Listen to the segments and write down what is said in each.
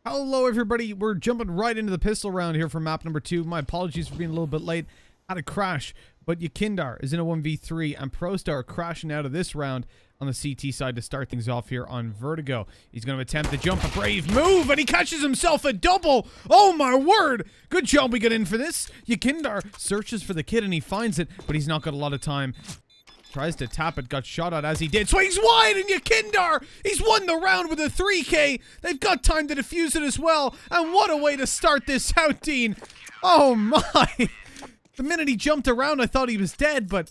Hello, everybody. We're jumping right into the pistol round here for map number 2. My apologies for being a little bit late. Had a crash, but Yakindar is in a 1v3, and ProStar crashing out of this round on the CT side to start things off here on Vertigo. He's going to attempt to jump, a brave move, and he catches himself a double. Oh, my word. Good job we got in for this. Yakindar searches for the kid, and he finds it, but he's not got a lot of time. Tries to tap it, got shot at as he did. Swings wide, and Yakindar, he's won the round with a 3K. They've got time to defuse it as well. And what a way to start this out, Dean. Oh my. The minute he jumped around, I thought he was dead, but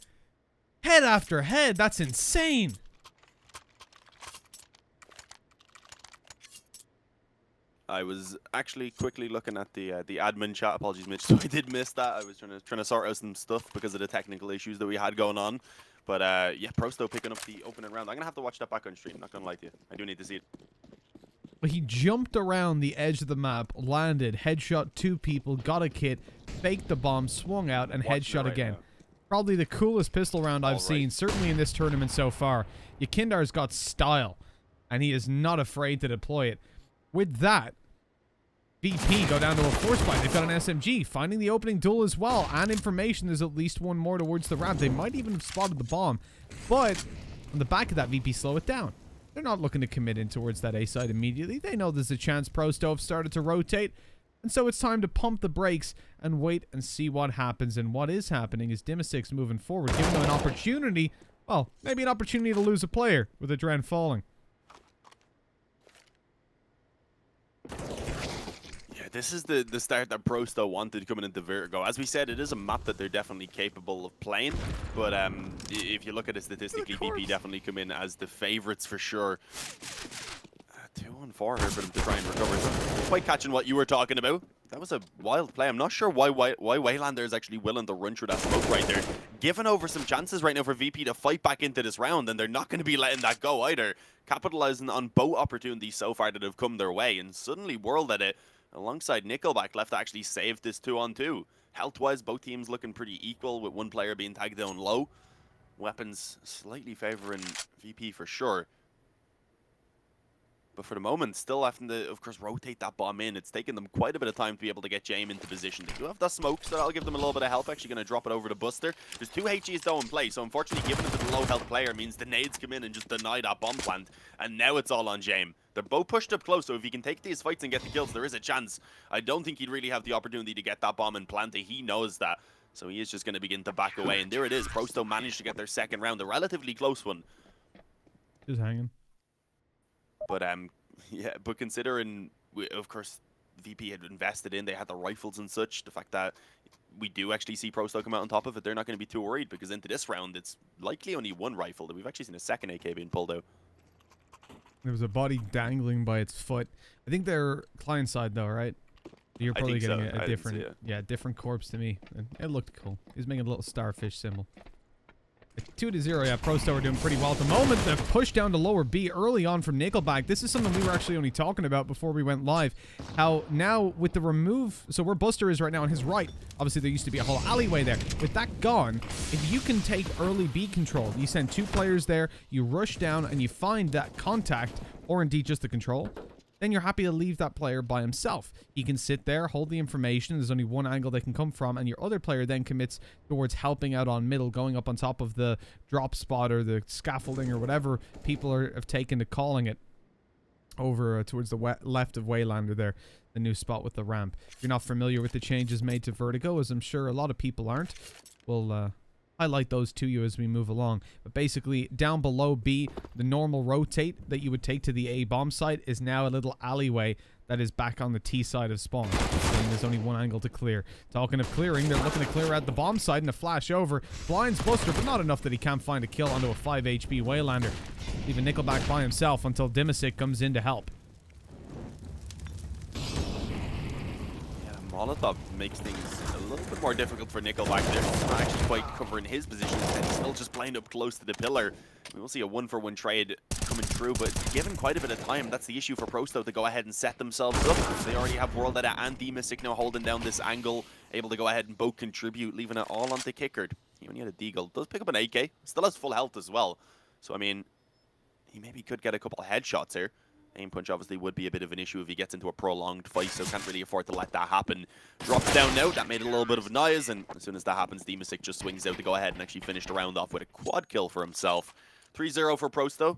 head after head, that's insane. I was actually quickly looking at the admin chat. Apologies, Mitch. So I did miss that. I was trying to sort out some stuff because of the technical issues that we had going on. But yeah, Prosto picking up the opening round. I'm gonna have to watch that back on stream. Not gonna lie to you. I do need to see it. But he jumped around the edge of the map, landed, headshot 2 people, got a kit, faked the bomb, swung out, and headshot again. Now. Probably the coolest pistol round I've seen, certainly in this tournament so far. Yakindar's got style, and he is not afraid to deploy it. With that, VP go down to a force fight. They've got an SMG, finding the opening duel as well, and information there's at least one more towards the ramp. They might even have spotted the bomb, but on the back of that, VP slow it down. They're not looking to commit in towards that A side immediately. They know there's a chance Prosto have started to rotate, and so it's time to pump the brakes and wait and see what happens. And what is happening is Dimasix moving forward, giving them an opportunity, well, maybe an opportunity to lose a player with a Dren falling. This is the start that Prosto wanted coming into Vertigo. As we said, it is a map that they're definitely capable of playing. But if you look at it statistically, VP definitely come in as the favorites for sure. 2-on-4 here for them to try and recover. So quite catching what you were talking about. That was a wild play. I'm not sure why Waylander is actually willing to run through that smoke right there. Giving over some chances right now for VP to fight back into this round, and they're not going to be letting that go either. Capitalizing on both opportunities so far that have come their way, and suddenly whirled at it. Alongside Nickelback, left to actually save this 2-on-2. Health-wise, both teams looking pretty equal, with one player being tagged down low. Weapons slightly favoring VP for sure. But for the moment, still having to, of course, rotate that bomb in. It's taken them quite a bit of time to be able to get Jame into position. They do have that smoke, so that'll give them a little bit of help. Actually going to drop it over to Buster. There's 2 HEs though in play, so unfortunately giving it to the low health player means the nades come in and just deny that bomb plant. And now it's all on Jame. They're both pushed up close, so if he can take these fights and get the kills, there is a chance. I don't think he'd really have the opportunity to get that bomb and plant it. He knows that. So he is just going to begin to back away. And there it is. Prosto managed to get their second round, a relatively close one. Just hanging. But yeah, but considering, of course, VP had invested in, they had the rifles and such, the fact that we do actually see Prosto come out on top of it, they're not going to be too worried, because into this round, it's likely only one rifle. That we've actually seen a second AK being pulled out. There was a body dangling by its foot. I think they're client side though, right? You're probably getting a different, different corpse to me. It looked cool. He's making a little starfish symbol. 2-0, yeah, Prosto are doing pretty well at the moment. The push down to lower B early on from Nickelback. This is something we were actually only talking about before we went live. How now with the remove, so where Buster is right now on his right, obviously there used to be a whole alleyway there. With that gone, if you can take early B control, you send 2 players there, you rush down and you find that contact, or indeed just the control, then you're happy to leave that player by himself. He can sit there, hold the information. There's only one angle they can come from, and your other player then commits towards helping out on middle, going up on top of the drop spot or the scaffolding or whatever people have taken to calling it over towards the left of Waylander there, the new spot with the ramp. If you're not familiar with the changes made to Vertigo, as I'm sure a lot of people aren't, we'll highlight those to you as we move along. But basically, down below B, the normal rotate that you would take to the A bomb site is now a little alleyway that is back on the T side of spawn. And there's only one angle to clear. Talking of clearing, they're looking to clear out the bomb site and a flash over. Blinds Buster, but not enough that he can't find a kill onto a 5 HP Waylander. Leaving Nickelback by himself until Dimasik comes in to help. Molotov makes things a little bit more difficult for Nickelback there. He's not actually quite covering his position. He's still just blind up close to the pillar. We will see a 1-for-1 trade coming through, but given quite a bit of time, that's the issue for Prosto to go ahead and set themselves up. They already have World Edit and Dimasik now holding down this angle, able to go ahead and both contribute, leaving it all onto Kickard. He only had a deagle. Does pick up an AK. Still has full health as well. So, I mean, he maybe could get a couple of headshots here. Aim punch obviously would be a bit of an issue if he gets into a prolonged fight, so can't really afford to let that happen. Drops down now, that made a little bit of a noise, and as soon as that happens, Demasic just swings out to go ahead and actually finish the round off with a quad kill for himself. 3-0 for Prosto.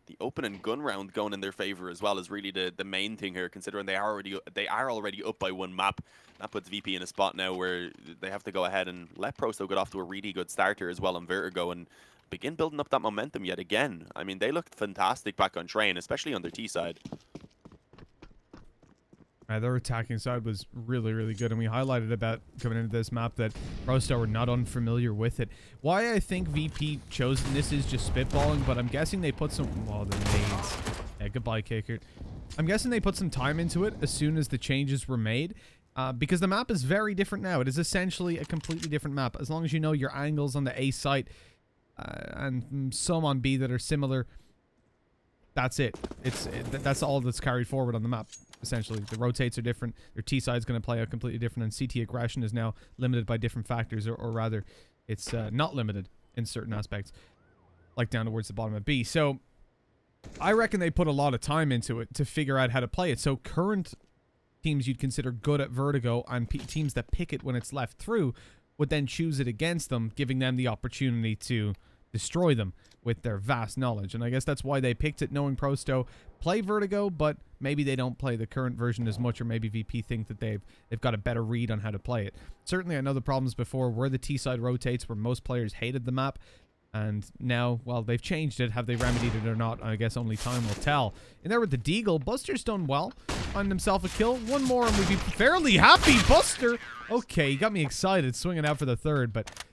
The open and gun round going in their favor as well is really the main thing here, considering they are already up by 1 map. That puts VP in a spot now where they have to go ahead and let Prosto get off to a really good start here as well on Vertigo and begin building up that momentum yet again. I mean, they looked fantastic back on train, especially on their T side. Their attacking side was really, really good, and we highlighted about coming into this map that Prosto were not unfamiliar with it. Why I think VP chosen this is just spitballing, but I'm guessing they put some... Oh, the nades. Yeah, goodbye, Kicker. I'm guessing they put some time into it as soon as the changes were made, because the map is very different now. It is essentially a completely different map. As long as you know your angles on the A site and some on B that are similar, that's it. That's all that's carried forward on the map. Essentially, the rotates are different. Their T side is going to play out completely different, and CT aggression is now limited by different factors, or rather, it's not limited in certain aspects, like down towards the bottom of B. So, I reckon they put a lot of time into it to figure out how to play it. So, current teams you'd consider good at Vertigo and teams that pick it when it's left through would then choose it against them, giving them the opportunity to destroy them with their vast knowledge. And I guess that's why they picked it, knowing Prosto play Vertigo, but maybe they don't play the current version as much, or maybe VP think that they've got a better read on how to play it. Certainly, I know the problems before were the T side rotates, where most players hated the map, and now, well, they've changed it. Have they remedied it or not? I guess only time will tell. In there with the Deagle, Buster's done well. Find himself a kill. One more and we'd be fairly happy. Buster! Okay, he got me excited, swinging out for the third, but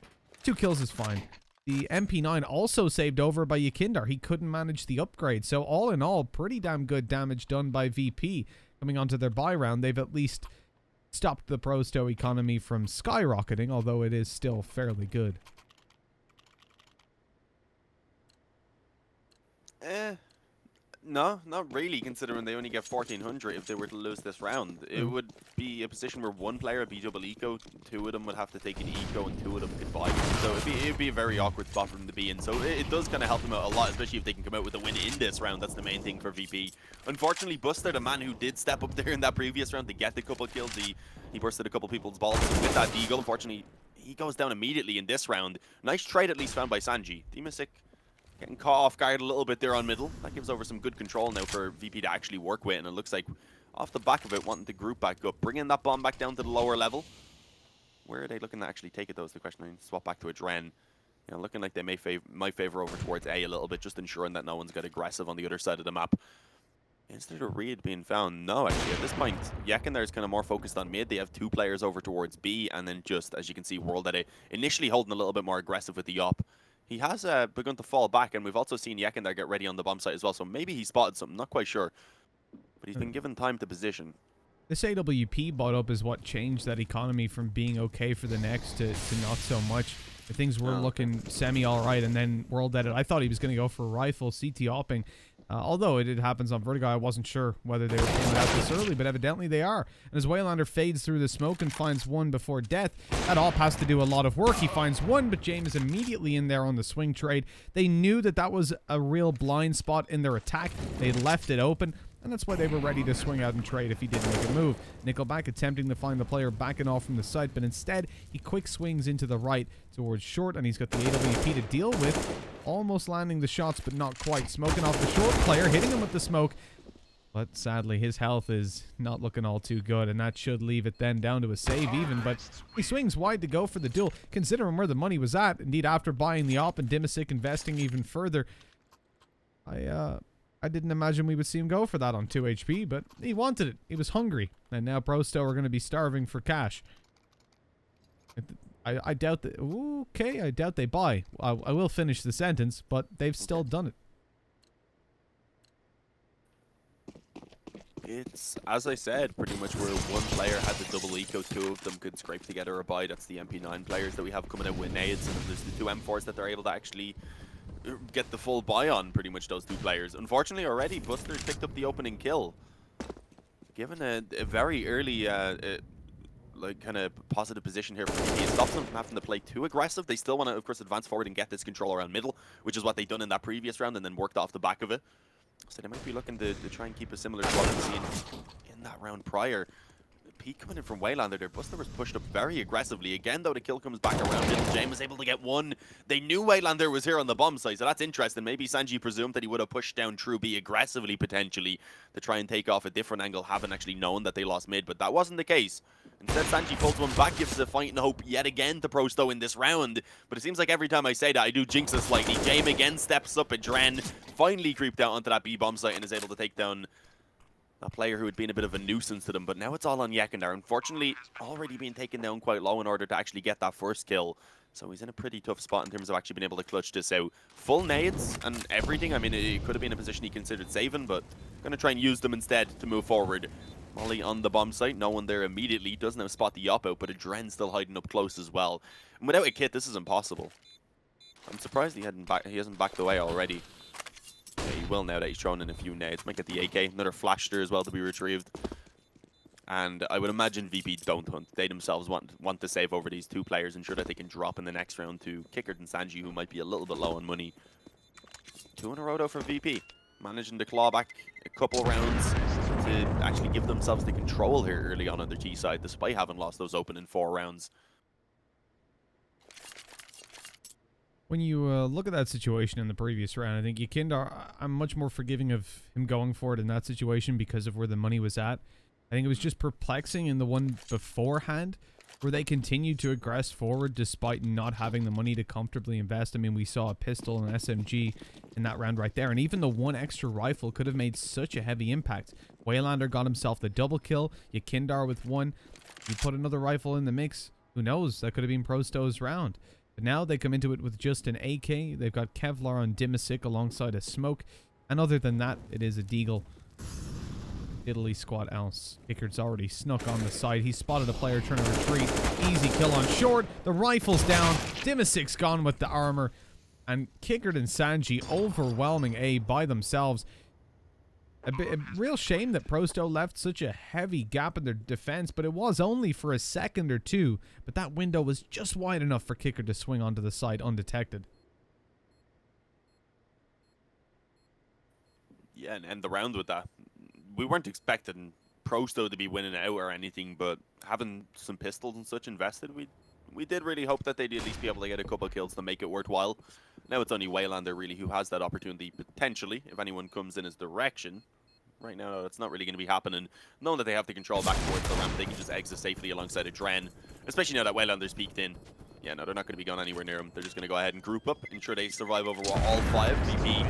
2 kills is fine. The MP9 also saved over by Yakindar. He couldn't manage the upgrade. So all in all, pretty damn good damage done by VP. Coming onto their buy round, they've at least stopped the Prosto economy from skyrocketing, although it is still fairly good. No, not really, considering they only get 1,400 if they were to lose this round. It would be a position where one player would be double eco, 2 of them would have to take an eco, and 2 of them could buy. So it'd be a very awkward spot for them to be in. So it does kind of help them out a lot, especially if they can come out with a win in this round. That's the main thing for VP. Unfortunately, Buster, the man who did step up there in that previous round to get the couple kills, he bursted a couple people's balls with that deagle. Unfortunately, he goes down immediately in this round. Nice trade at least found by Sanji. Demasic getting caught off guard a little bit there on middle. That gives over some good control now for VP to actually work with, and it looks like off the back of it, wanting to group back up, bringing that bomb back down to the lower level. Where are they looking to actually take it, though, is the question. I mean, swap back to a Dren. You know, looking like they might favor over towards A a little bit, just ensuring that no one's got aggressive on the other side of the map. Is there a read being found? No, actually, at this point, Yakindar is kind of more focused on mid. They have 2 players over towards B, and then just, as you can see, World at A initially holding a little bit more aggressive with the op. He has begun to fall back, and we've also seen Yakindar get ready on the bomb site as well, so maybe he spotted something, not quite sure. But he's been given time to position. This AWP bought up is what changed that economy from being okay for the next to not so much. Things were looking semi-alright, and then World Edit, I thought he was going to go for a rifle, CT opping. Although it happens on Vertigo, I wasn't sure whether they were pulling it out this early, but evidently they are. And as Waylander fades through the smoke and finds one before death, that op has to do a lot of work. He finds one, but James is immediately in there on the swing trade. They knew that that was a real blind spot in their attack. They left it open, and that's why they were ready to swing out and trade if he didn't make a move. Nickelback attempting to find the player backing off from the site, but instead he quick swings into the right towards short, and he's got the AWP to deal with. Almost landing the shots, but not quite. Smoking off the short player, hitting him with the smoke. But sadly, his health is not looking all too good, and that should leave it then down to a save even. But he swings wide to go for the duel, considering where the money was at. Indeed, after buying the op and Dimasic investing even further, I didn't imagine we would see him go for that on 2 HP, but he wanted it. He was hungry. And now Prosto are going to be starving for cash. I doubt that... Okay, I doubt they buy. I will finish the sentence, but they've still done it. It's, as I said, pretty much where one player had the double eco, 2 of them could scrape together a buy. That's the MP9 players that we have coming out with nades, and then there's the 2 M4s that they're able to actually get the full buy on, pretty much those 2 players. Unfortunately, already, Buster picked up the opening kill. Given a very early... like kind of positive position here for VP. It stops them from having to play too aggressive. They still want to, of course, advance forward and get this control around middle, which is what they've done in that previous round and then worked off the back of it. So they might be looking to try and keep a similar squad we've seen in that round prior. Peak coming in from Waylander there. Buster was pushed up very aggressively. Again, though, the kill comes back around. Little James was able to get one. They knew Waylander was here on the bomb site, so that's interesting. Maybe Sanji presumed that he would have pushed down True B aggressively, potentially, to try and take off a different angle, haven't actually known that they lost mid, but that wasn't the case. Instead, Sanji pulls one back, gives a fighting hope yet again to Prosto in this round. But it seems like every time I say that, I do jinx it slightly. James again steps up, Adren finally creeped out onto that B bomb site and is able to take down a player who had been a bit of a nuisance to them, but now it's all on Yekindar. Unfortunately, already being taken down quite low in order to actually get that first kill. So he's in a pretty tough spot in terms of actually being able to clutch this out. Full nades and everything. I mean, it could have been a position he considered saving, but going to try and use them instead to move forward. Molly on the bomb site, no one there immediately. Doesn't have spot the op out, but Adren still hiding up close as well. And without a kit, this is impossible. I'm surprised he hasn't backed away already. Yeah, he will now that he's thrown in a few nades. Might get the AK, another flash there as well to be retrieved. And I would imagine VP don't hunt. They themselves want to save over these two players, ensure that they can drop in the next round to Kickard and Sanji, who might be a little bit low on money. 2 in a row though for VP. Managing to claw back a couple rounds to actually give themselves the control here early on their T side, despite having lost those opening 4 rounds. When you look at that situation in the previous round, I think Yekindar, I'm much more forgiving of him going for it in that situation because of where the money was at. I think it was just perplexing in the one beforehand where they continued to aggress forward despite not having the money to comfortably invest. I mean, we saw a pistol and an SMG in that round right there, and even the one extra rifle could have made such a heavy impact. Waylander got himself the double kill, Yekindar with one. You put another rifle in the mix, who knows, that could have been Prosto's round. But now they come into it with just an AK. They've got Kevlar on Dimasic alongside a smoke. And other than that, it is a Deagle. Italy squad else. Kickard's already snuck on the side. He spotted a player trying to retreat. Easy kill on short. The rifle's down. Dimasic's gone with the armor. And Kickard and Sanji overwhelming A by themselves. A real shame that Prosto left such a heavy gap in their defense, but it was only for a second or two. But that window was just wide enough for Kickard to swing onto the side undetected. Yeah, and the round with that. We weren't expecting Prosto to be winning out or anything, but having some pistols and such invested, we did really hope that they'd at least be able to get a couple kills to make it worthwhile. Now it's only Waylander really who has that opportunity potentially if anyone comes in his direction. Right now, it's not really going to be happening. Knowing that they have to control back towards the ramp, they can just exit safely alongside Adren. Especially now that Waylander's peeked in. Yeah, no, they're not going to be going anywhere near him. They're just going to go ahead and group up, ensure they survive over all 5. VP,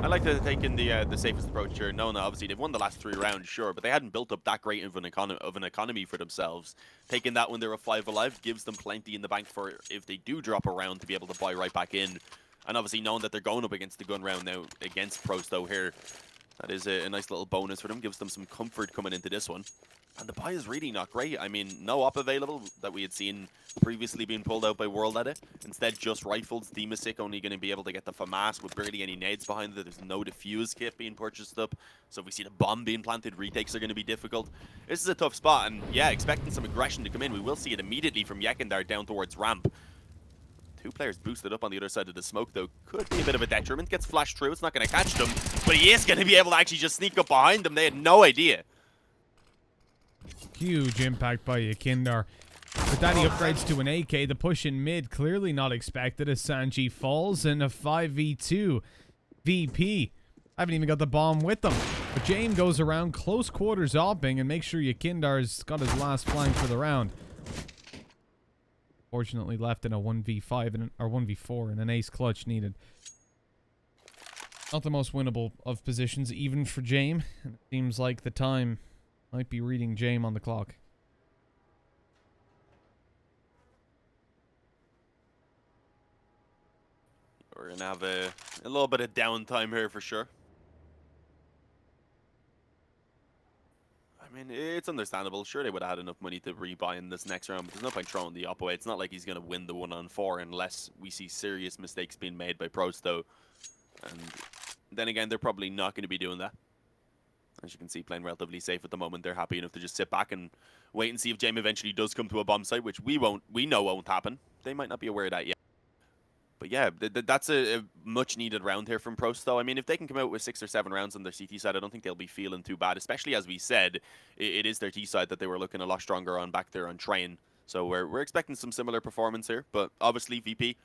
I like to take in the safest approach here. No, obviously they've won the last 3 rounds, sure, but they hadn't built up that great of an economy for themselves. Taking that when they were 5 alive gives them plenty in the bank for if they do drop a round to be able to buy right back in. And obviously knowing that they're going up against the gun round now against Prosto here, that is a nice little bonus for them. Gives them some comfort coming into this one. And the buy is really not great. I mean, no op available that we had seen previously being pulled out by World Edit. Instead, just rifles. Dimasic only going to be able to get the FAMAS with barely any nades behind it. There's no defuse kit being purchased up. So if we see the bomb being planted, retakes are going to be difficult. This is a tough spot. And yeah, expecting some aggression to come in. We will see it immediately from Yekindar down towards ramp. 2 players boosted up on the other side of the smoke, though. Could be a bit of a detriment. Gets flashed through. It's not going to catch them. But he is going to be able to actually just sneak up behind them. They had no idea. Huge impact by Yekindar. But that he upgrades to an AK. The push in mid, clearly not expected as Sanji falls in a 5v2. VP. I haven't even got the bomb with them. But James goes around close quarters opping and makes sure Yekindar's got his last flank for the round. Fortunately left in a 1v5 or 1v4 and an ace clutch needed. Not the most winnable of positions even for James. It seems like the time might be reading James on the clock. We're going to have a little bit of downtime here for sure. I mean, it's understandable. Sure, they would have had enough money to rebuy in this next round, but there's no point throwing the op away. It's not like he's going to win the 1-on-4 unless we see serious mistakes being made by Prosto. And then again, they're probably not going to be doing that. As you can see, playing relatively safe at the moment. They're happy enough to just sit back and wait and see if James eventually does come to a bomb site, which we know won't happen. They might not be aware of that yet. But But yeah, that's a much needed round here from Prosto. I mean, if they can come out with 6 or 7 rounds on their CT side, I don't think they'll be feeling too bad, especially as we said, it is their T side that they were looking a lot stronger on back there on train. So we're expecting some similar performance here, but obviously VP,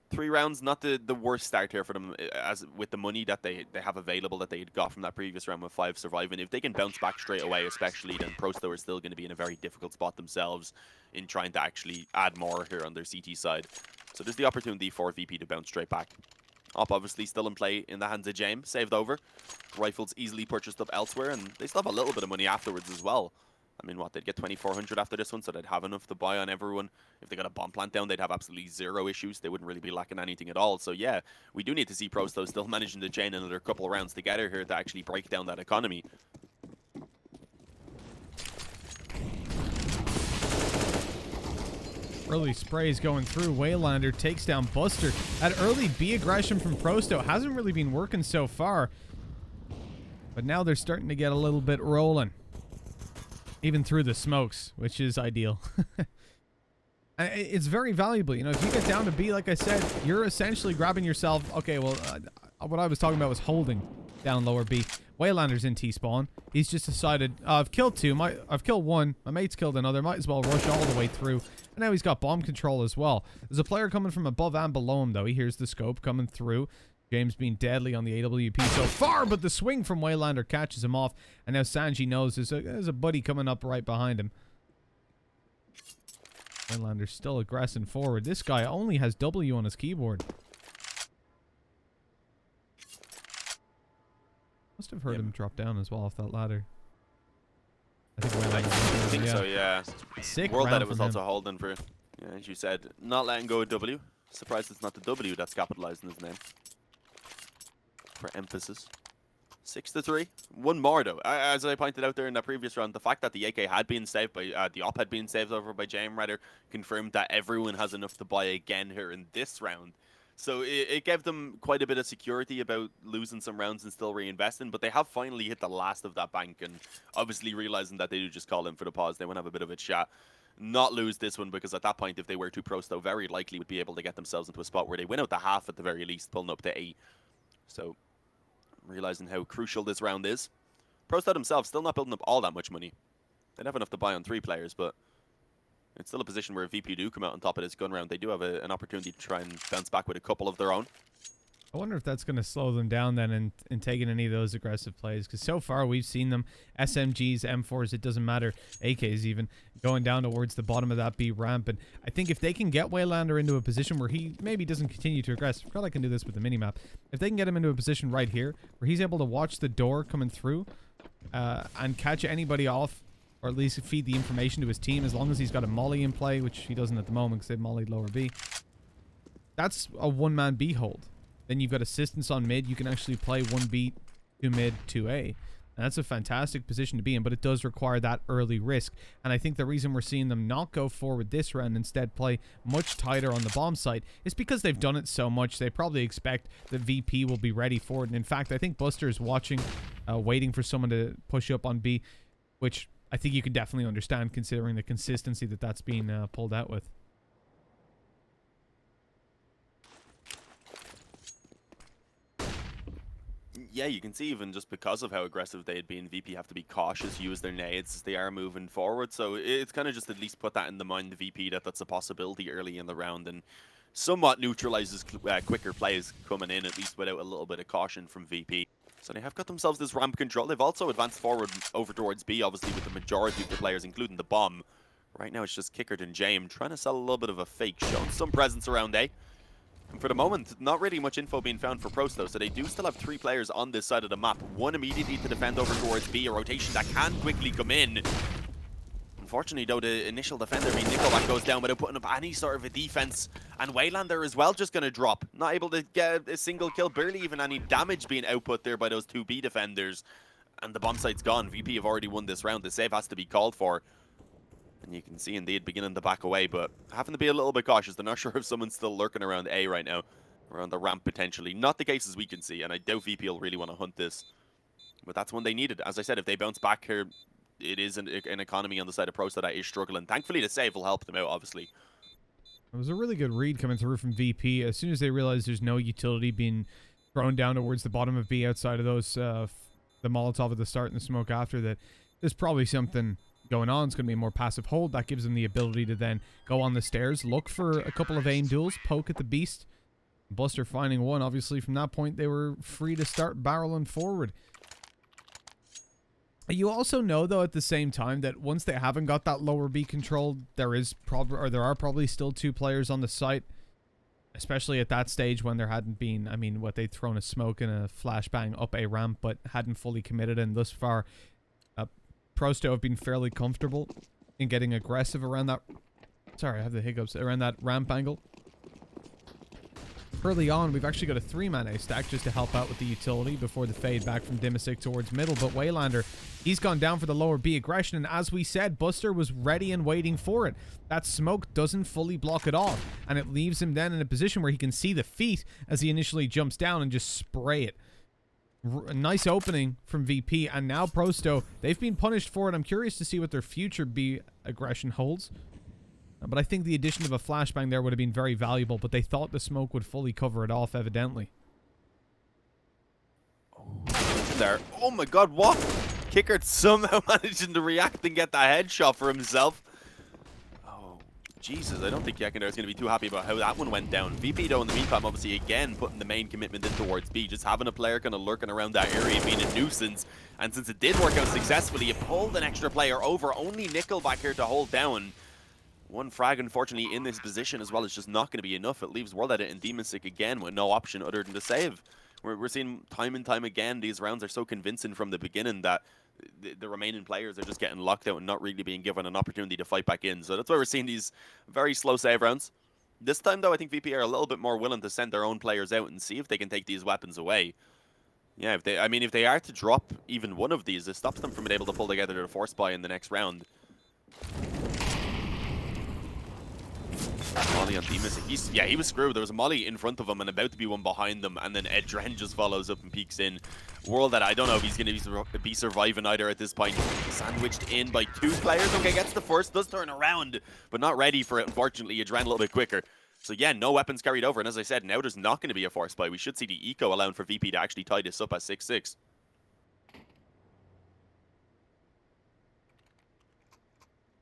3 rounds, not the worst start here for them, as with the money that they have available that they had got from that previous round with 5 surviving. If they can bounce back straight away, especially, then Prosto are still going to be in a very difficult spot themselves in trying to actually add more here on their CT side. So there's the opportunity for VP to bounce straight back. Op obviously still in play in the hands of James, saved over. Rifles easily purchased up elsewhere, and they still have a little bit of money afterwards as well. I mean, what, they'd get 2,400 after this one, so they'd have enough to buy on everyone. If they got a bomb plant down, they'd have absolutely 0 issues. They wouldn't really be lacking anything at all. So yeah, we do need to see Prosto still managing to chain another couple of rounds together here to actually break down that economy. Early sprays going through. Waylander takes down Buster. That early B aggression from Prosto hasn't really been working so far. But now they're starting to get a little bit rolling. Even through the smokes, which is ideal. It's very valuable. You know, if you get down to B, like I said, you're essentially grabbing yourself. Okay, well, what I was talking about was holding down lower B. Waylander's in T-spawn. He's just decided, I've killed 2. I've killed 1. My mate's killed another. Might as well rush all the way through. And now he's got bomb control as well. There's a player coming from above and below him, though. He hears the scope coming through. James being deadly on the AWP so far, but the swing from Waylander catches him off. And now Sanji knows there's a buddy coming up right behind him. Waylander's still aggressing forward. This guy only has W on his keyboard. Must have heard him drop down as well off that ladder. I think so, yeah. Sick World round that it was from also him. holding for, yeah, as you said, not letting go of W. Surprised it's not the W that's capitalized in his name. For emphasis. 6-3. One more though. As I pointed out there in that previous round, the fact that the AK had been saved by the op had been saved over by James rather confirmed that everyone has enough to buy again here in this round. So it gave them quite a bit of security about losing some rounds and still reinvesting, but they have finally hit the last of that bank, and obviously realizing that they do just call in for the pause. They want to have a bit of a chat. Not lose this one, because at that point, if they were to Prosto, very likely would be able to get themselves into a spot where they win out the half at the very least, pulling up to 8. So realizing how crucial this round is. Prosto themselves still not building up all that much money. They'd have enough to buy on 3 players, but it's still a position where if VP do come out on top of this gun round, they do have an opportunity to try and bounce back with a couple of their own. I wonder if that's going to slow them down then in taking any of those aggressive plays, because so far we've seen them, SMGs, M4s, it doesn't matter, AKs even, going down towards the bottom of that B ramp. And I think if they can get Waylander into a position where he maybe doesn't continue to aggress, I forgot I can do this with the minimap, if they can get him into a position right here where he's able to watch the door coming through and catch anybody off, or at least feed the information to his team, as long as he's got a molly in play, which he doesn't at the moment because they've mollied lower B, that's a one-man B hold. Then you've got assistance on mid. You can actually play 1B, 2 mid, 2A. And that's a fantastic position to be in, but it does require that early risk. And I think the reason we're seeing them not go forward this round, instead play much tighter on the bomb site, is because they've done it so much. They probably expect that VP will be ready for it. And in fact, I think Buster is watching, waiting for someone to push up on B, which I think you can definitely understand considering the consistency that that's being pulled out with. Yeah, you can see even just because of how aggressive they had been, VP have to be cautious, use their nades as they are moving forward. So it's kind of just at least put that in the mind of VP that that's a possibility early in the round, and somewhat neutralizes quicker plays coming in, at least without a little bit of caution from VP. So they have got themselves this ramp control. They've also advanced forward over towards B, obviously, with the majority of the players, including the bomb. Right now it's just Kickard and James trying to sell a little bit of a fake, showing some presence around A. And for the moment, not really much info being found for Prosto, so they do still have 3 players on this side of the map. One immediately to defend over towards B, a rotation that can quickly come in. Unfortunately, though, the initial defender being Nickelback goes down without putting up any sort of a defense. And Waylander as well just going to drop. Not able to get a single kill, barely even any damage being output there by those 2 B defenders. And the bomb site's gone. VP have already won this round. The save has to be called for. And you can see, indeed, beginning to back away, but having to be a little bit cautious. They're not sure if someone's still lurking around A right now, around the ramp potentially. Not the case as we can see, and I doubt VP will really want to hunt this. But that's one they needed. As I said, if they bounce back here, it is an economy on the side of Prosto that is struggling. Thankfully, the save will help them out, obviously. It was a really good read coming through from VP. As soon as they realized there's no utility being thrown down towards the bottom of B outside of those, the Molotov at the start and the smoke after that, there's probably something going on. It's going to be a more passive hold. That gives them the ability to then go on the stairs, look for a couple of aim duels, poke at the beast. Buster finding one. Obviously, from that point, they were free to start barreling forward. You also know, though, at the same time, that once they haven't got that lower B controlled, there are probably still 2 players on the site, especially at that stage when there hadn't been, I mean, what they'd thrown a smoke and a flashbang up a ramp, but hadn't fully committed. And thus far, Pro100 have been fairly comfortable in getting aggressive around that. Sorry, I have the hiccups around that ramp angle. Early on, we've actually got a 3-man A stack just to help out with the utility before the fade back from Dimisic towards middle. But Waylander, he's gone down for the lower B aggression. And as we said, Buster was ready and waiting for it. That smoke doesn't fully block it off. And it leaves him then in a position where he can see the feet as he initially jumps down and just spray it. A nice opening from VP. And now Pro100, they've been punished for it. I'm curious to see what their future B aggression holds. But I think the addition of a flashbang there would have been very valuable, but they thought the smoke would fully cover it off, evidently. There. Oh my god, what? Kickert somehow managing to react and get that headshot for himself. Oh, Jesus, I don't think Yakender is going to be too happy about how that one went down. VP, though, in the meantime, obviously, again, putting the main commitment in towards B, just having a player kind of lurking around that area, being a nuisance. And since it did work out successfully, it pulled an extra player over. Only Nickel back here to hold down. One frag, unfortunately, in this position as well is just not going to be enough. It leaves World Edit and Demasic again with no option other than to save. We're seeing time and time again, these rounds are so convincing from the beginning that the remaining players are just getting locked out and not really being given an opportunity to fight back in. So that's why we're seeing these very slow save rounds. This time, though, I think VP are a little bit more willing to send their own players out and see if they can take these weapons away. Yeah, if they are to drop even one of these, it stops them from being able to pull together their force buy in the next round. Molly on Demasic. He was screwed. There was a Molly in front of him and about to be one behind them, and then Edren just follows up and peeks in. World that I don't know if he's going to be surviving either at this point. Sandwiched in by 2 players. Okay, gets the first, does turn around, but not ready for it, unfortunately. Edren a little bit quicker. So yeah, no weapons carried over, and as I said, now there's not going to be a force buy. We should see the eco allowing for VP to actually tie this up at 6-6.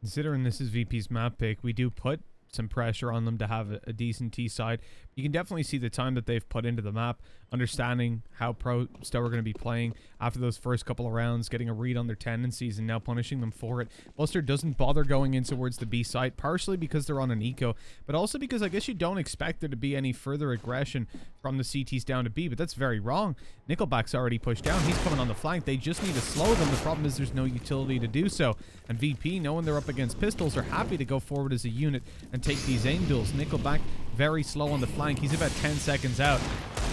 Considering this is VP's map pick, we do put some pressure on them to have a decent T side. You can definitely see the time that they've put into the map, understanding how Pro100 are going to be playing after those first couple of rounds, getting a read on their tendencies and now punishing them for it. Buster doesn't bother going in towards the B site, partially because they're on an eco, but also because I guess you don't expect there to be any further aggression from the CTs down to B, but that's very wrong. Nickelback's already pushed down. He's coming on the flank. They just need to slow them. The problem is there's no utility to do so. And VP, knowing they're up against pistols, are happy to go forward as a unit and take these aim duels. Nickelback very slow on the flank. He's about 10 seconds out.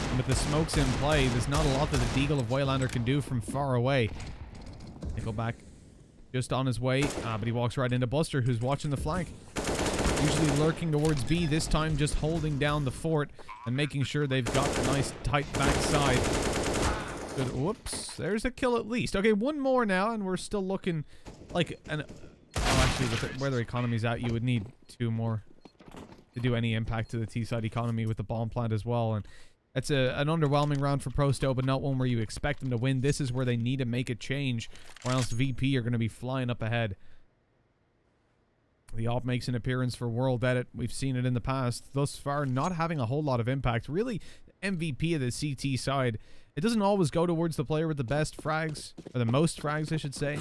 And with the smokes in play, there's not a lot that the Deagle of Waylander can do from far away. Nickelback just on his way, but he walks right into Buster, who's watching the flank. Usually lurking towards B, this time just holding down the fort and making sure they've got a nice tight backside. Good. Whoops, there's a kill at least. Okay, one more now, and we're still looking like an... Oh, actually, with where their economy's at, you would need 2 more to do any impact to the T-side economy with the bomb plant as well. And it's an underwhelming round for Pro100, but not one where you expect them to win. This is where they need to make a change, or else VP are going to be flying up ahead. The AWP makes an appearance for World Edit. We've seen it in the past. Thus far, not having a whole lot of impact. Really, MVP of the CT side. It doesn't always go towards the player with the best frags, or the most frags, I should say.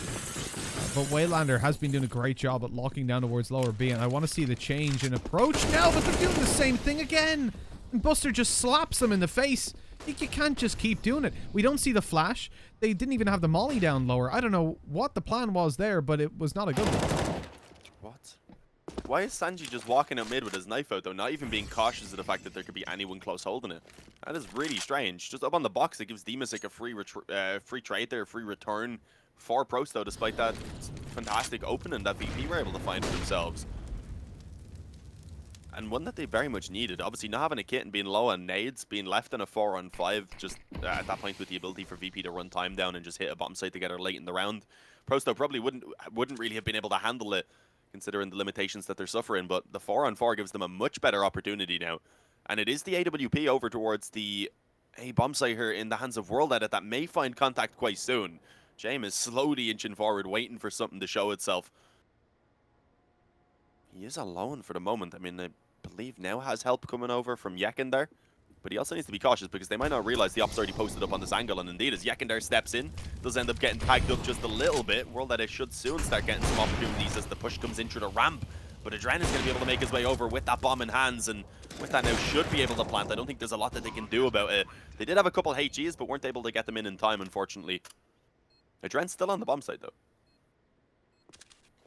But Waylander has been doing a great job at locking down towards lower B, and I want to see the change in approach now, but they're doing the same thing again. And Buster just slaps them in the face. You can't just keep doing it. We don't see the flash. They didn't even have the molly down lower. I don't know what the plan was there, but it was not a good one. What? Why is Sanji just walking out mid with his knife out, though, not even being cautious of the fact that there could be anyone close holding it? That is really strange. Just up on the box, it gives Demasic a free trade there, a free return for Pro100, despite that fantastic opening that VP were able to find for themselves. And one that they very much needed. Obviously, not having a kit and being low on nades, being left in a 4-on-5, just at that point with the ability for VP to run time down and just hit a bomb site together late in the round. Pro100 probably wouldn't really have been able to handle it considering the limitations that they're suffering. But the 4-on-4 gives them a much better opportunity now. And it is the AWP over towards the A bomb site here in the hands of World Edit that may find contact quite soon. James is slowly inching forward, waiting for something to show itself. He is alone for the moment. I mean, I believe now has help coming over from Yekindar. But he also needs to be cautious because they might not realize the op's already posted up on this angle. And indeed, as Yekindar steps in, does end up getting tagged up just a little bit. World Edit should soon start getting some opportunities as the push comes in through the ramp. But Adren is going to be able to make his way over with that bomb in hands, and with that now should be able to plant. I don't think there's a lot that they can do about it. They did have a couple HGs, but weren't able to get them in time, unfortunately. Adren's still on the bomb site, though.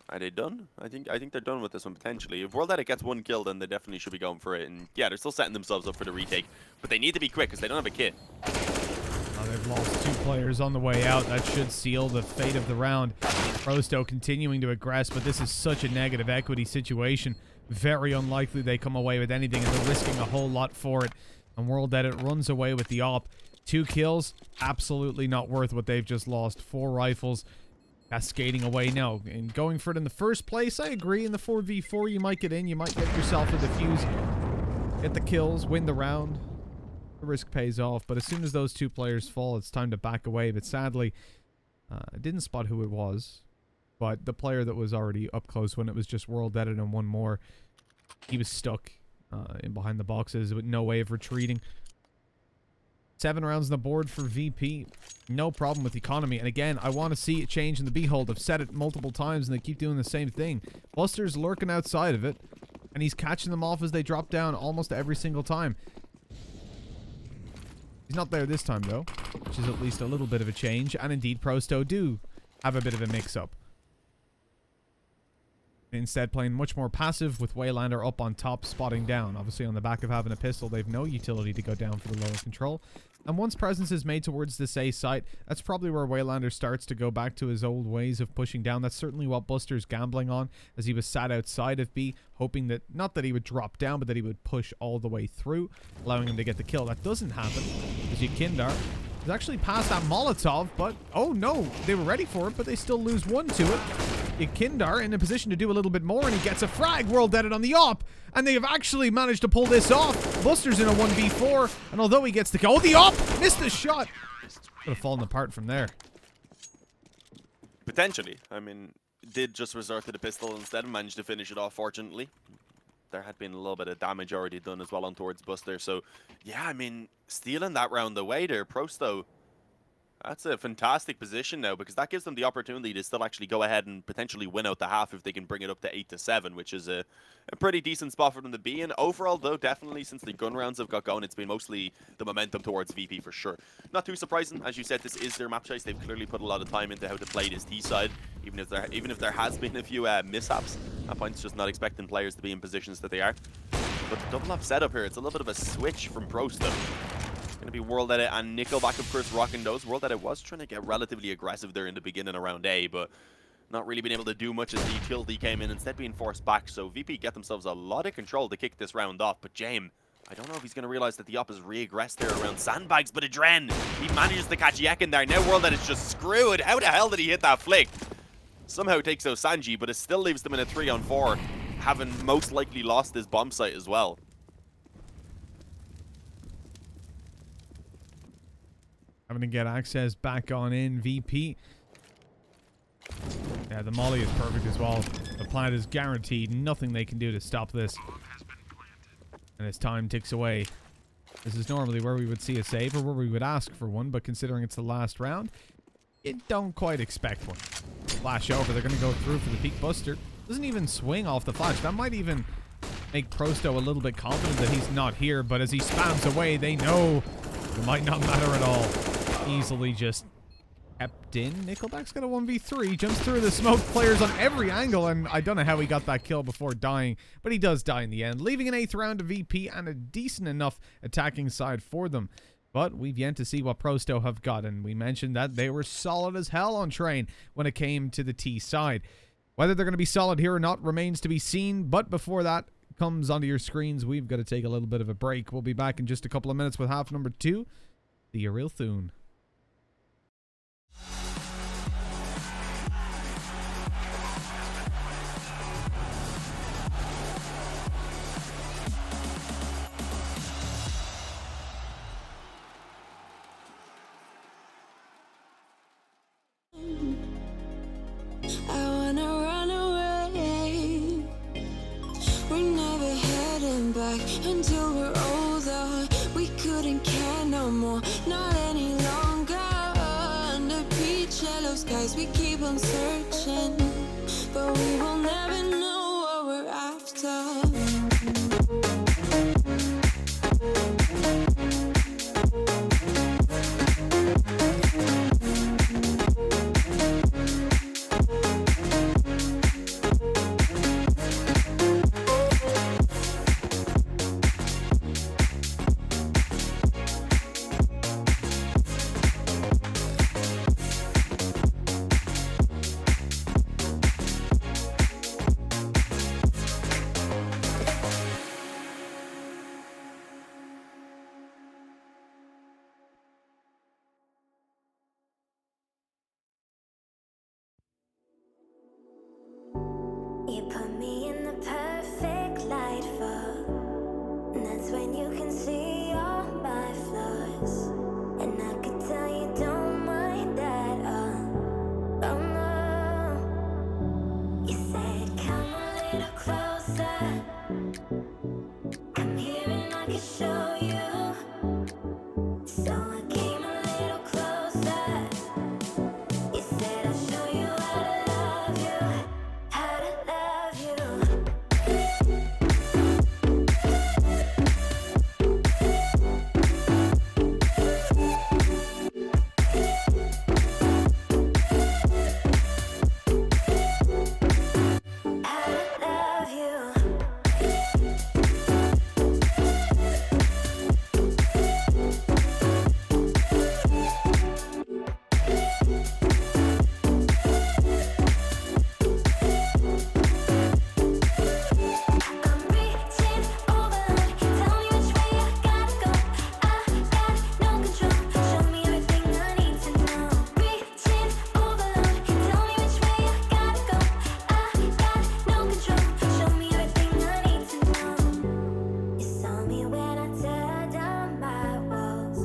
Are they done? I think they're done with this one, potentially. If World Edit gets one kill, then they definitely should be going for it. And yeah, they're still setting themselves up for the retake. But they need to be quick, because they don't have a kit. They've lost 2 players on the way out. That should seal the fate of the round. Pro100 continuing to aggress, but this is such a negative equity situation. Very unlikely they come away with anything, and they're risking a whole lot for it. And World Edit runs away with the op. 2 kills, absolutely not worth what they've just lost. 4 rifles, cascading away now. And going for it in the first place, I agree. In the 4v4, you might get in. You might get yourself a defuse, get the kills, win the round. The risk pays off, but as soon as those 2 players fall, it's time to back away. But sadly, I didn't spot who it was, but the player that was already up close when it was just World Edit and one more, he was stuck in behind the boxes with no way of retreating. 7 rounds on the board for VP. No problem with economy. And again, I want to see it change in the Behold. I've said it multiple times and they keep doing the same thing. Buster's lurking outside of it, and he's catching them off as they drop down almost every single time. He's not there this time, though, which is at least a little bit of a change. And indeed, Pro100 do have a bit of a mix-up. Instead, playing much more passive with Waylander up on top, spotting down. Obviously, on the back of having a pistol, they've no utility to go down for the lower control. And once presence is made towards this A site, that's probably where Waylander starts to go back to his old ways of pushing down. That's certainly what Buster's gambling on, as he was sat outside of B, hoping that, not that he would drop down, but that he would push all the way through, allowing him to get the kill. That doesn't happen, as Yekindar is actually past that Molotov, but, oh no, they were ready for it, but they still lose 1 to it. Yekindar in a position to do a little bit more, and he gets a frag. World Edit on the op, and they have actually managed to pull this off. Buster's in a 1v4, and although he gets the kill, oh, the op missed the shot. Could have fallen apart from there. Potentially. I mean, did just resort to the pistol instead and managed to finish it off, fortunately. There had been a little bit of damage already done as well on towards Buster, so yeah, I mean, stealing that round away there, Pro100. That's a fantastic position now, because that gives them the opportunity to still actually go ahead and potentially win out the half if they can bring it up to 8-7, which is a pretty decent spot for them to be in. Overall, though, definitely since the gun rounds have got going, it's been mostly the momentum towards VP for sure. Not too surprising, as you said, this is their map choice. They've clearly put a lot of time into how to play this T side, even if there has been a few mishaps. That point's just not expecting players to be in positions that they are. But the double up setup here, it's a little bit of a switch from Pro100. Going to be World Edit and Nickelback, of course, rocking those. World Edit was trying to get relatively aggressive there in the beginning around A, but not really been able to do much as the utility came in, instead being forced back. So VP get themselves a lot of control to kick this round off. But James, I don't know if he's going to realize that the op is re-aggressed there around sandbags, but Adren, he manages to catch Yek in there. Now World Edit is just screwed. How the hell did he hit that flick? Somehow takes out Sanji, but it still leaves them in a 3-on-4, having most likely lost this bomb site as well. Having to get access back on in. VP. Yeah, the molly is perfect as well. The plant is guaranteed. Nothing they can do to stop this. And as time ticks away, this is normally where we would see a save, or where we would ask for one, but considering it's the last round, you don't quite expect one. Flash over. They're going to go through for the peak Buster. Doesn't even swing off the flash. That might even make Pro100 a little bit confident that he's not here, but as he spams away, they know it might not matter at all. Easily just kept in. Nickelback's got a 1v3. Jumps through the smoke, players on every angle, and I don't know how he got that kill before dying, but he does die in the end, leaving an 8th round to VP and a decent enough attacking side for them. But we've yet to see what Pro100 have got, and we mentioned that they were solid as hell on train when it came to the T side. Whether they're going to be solid here or not remains to be seen, but before that comes onto your screens, we've got to take a little bit of a break. We'll be back in just a couple of minutes with half number 2, the Real Thune. more, not any longer. Under peach yellow skies, we keep on searching, but we will never know what we're after. You put me in the perfect light for, and that's when you can see all my flaws. And I could tell you don't mind that, oh no. You said come a little closer, come here and I can show you. So I came a little closer. You said I'll show you how to love you, how to love you. How to love you. I'm reaching over, tell me which way I gotta go. I got no control, show me everything I need to know. Reaching over, tell me which way I gotta go. I got no control, show me everything I need to know. You saw me when I tear down my walls.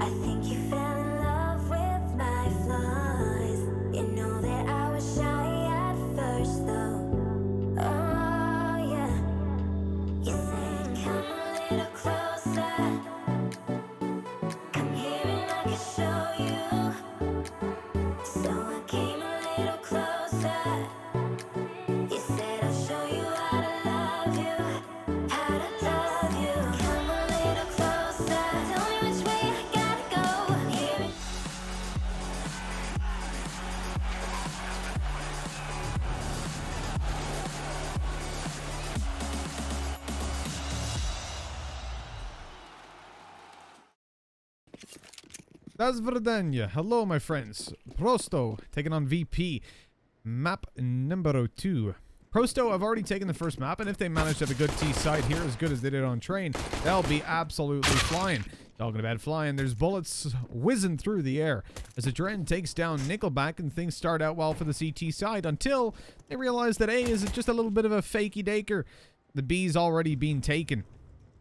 I think you fell in love with my flaws. You know that I was shy at first though. Oh yeah. You said come a little closer, come here and I can show you. So I came a little closer. You said I'll show you how to love you, how to love you. Come a little closer, tell me which way I gotta go. Here. That's Verdania. Hello, my friends. Prosto taking on VP. Map number 2. Prosto have already taken the first map, and if they manage to have a good T side here, as good as they did on train, they'll be absolutely flying. Talking about flying, there's bullets whizzing through the air as the Dren takes down Nickelback, and things start out well for the CT side until they realize that A is just a little bit of a fakey daker. The B's already been taken.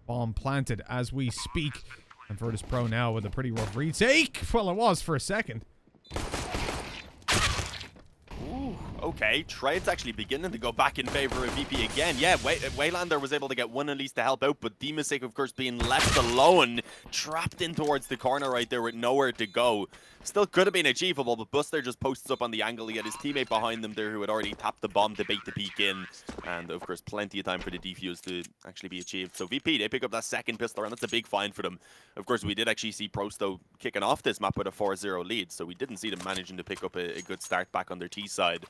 Bomb planted as we speak. And Virtus.pro now with a pretty rough retake. Well, it was for a second. Ooh, okay. Trade's actually beginning to go back in favor of VP again. Yeah, Waylander was able to get one at least to help out, but Demasik, of course, being left alone, trapped in towards the corner right there with nowhere to go. Still could have been achievable, but Buster just posts up on the angle to get his teammate behind them there who had already tapped the bomb to bait the peek in. And, of course, plenty of time for the defuse to actually be achieved. So VP, they pick up that second pistol, and that's a big find for them. Of course, we did actually see Prosto kicking off this map with a 4-0 lead, so we didn't see them managing to pick up a good start back on their T side.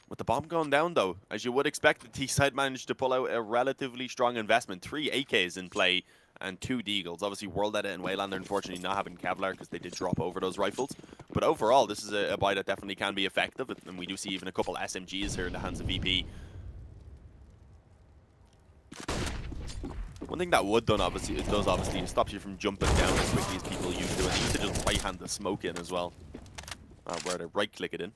With the bomb going down, though, as you would expect, the T side managed to pull out a relatively strong investment. 3 AKs in play and 2 Deagles. Obviously, World Edit and Waylander, unfortunately, not having Kevlar because they did drop over those rifles. But overall, this is a buy that definitely can be effective, and we do see even a couple SMGs here in the hands of VP. One thing that would done, obviously, it stops you from jumping down as quickly as people used to, and you used to just right-hand the smoke in as well. Where to right-click it in.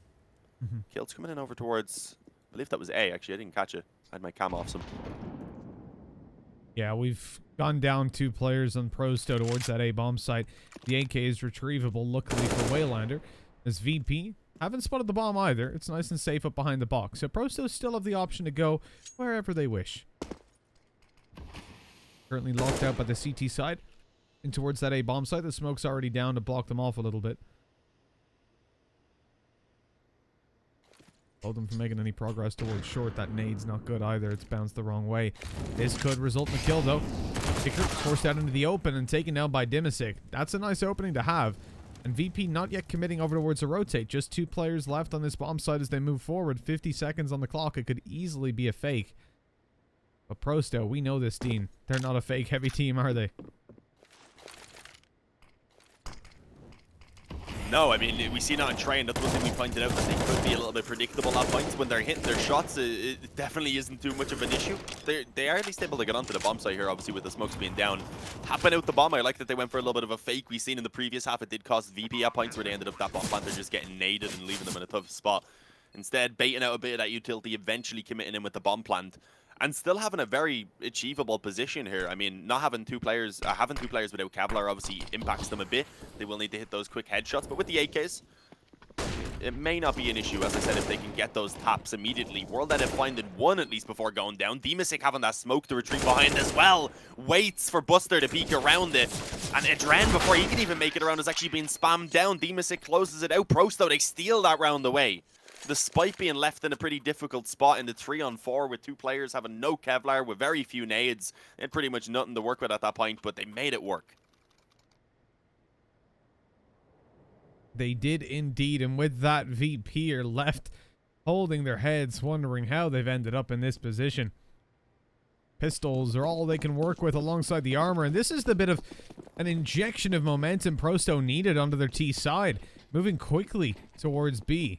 Kilt's coming in over towards, I believe that was A, actually. I didn't catch it. I had my cam off some. Yeah, we've gone down 2 players on Prosto towards that A bomb site. The AK is retrievable, luckily for Waylander. As VP haven't spotted the bomb either. It's nice and safe up behind the box. So Prosto still have the option to go wherever they wish. Currently locked out by the CT side. in towards that A bomb site. The smoke's already down to block them off a little bit. Hold them from making any progress towards short. That nade's not good either. It's bounced the wrong way. This could result in a kill, though. Kicker forced out into the open and taken down by Dimisic. That's a nice opening to have. And VP not yet committing over towards a rotate. Just 2 players left on this bomb site as they move forward. 50 seconds on the clock. It could easily be a fake. But Prosto, we know this team. They're not a fake heavy team, are they? No, I mean, we see now on Train, that's one thing we pointed out, that they could be a little bit predictable at points. When they're hitting their shots, it definitely isn't too much of an issue. They are at least able to get onto the bomb site here, obviously, with the smokes being down. Tapping out the bomb, I like that they went for a little bit of a fake. We've seen in the previous half, it did cost VP at points where they ended up that bomb planter just getting naded and leaving them in a tough spot. Instead, baiting out a bit of that utility, eventually committing in with the bomb plant. And still having a very achievable position here. I mean, not having two players, having 2 players without Kevlar obviously impacts them a bit. They will need to hit those quick headshots, but with the AKs, it may not be an issue, as I said, if they can get those taps immediately. World Edit finding 1 at least before going down. Dimisic having that smoke to retreat behind as well. Waits for Buster to peek around it. And Adren, before he can even make it around, is actually being spammed down. Dimisic closes it out. Prosto, they steal that round away. Despite being left in a pretty difficult spot in the 3-on-4 with 2 players having no Kevlar, with very few nades. They had pretty much nothing to work with at that point, but they made it work. They did indeed, and with that, VP are left holding their heads, wondering how they've ended up in this position. Pistols are all they can work with alongside the armor, and this is the bit of an injection of momentum Prosto needed onto their T side. Moving quickly towards B.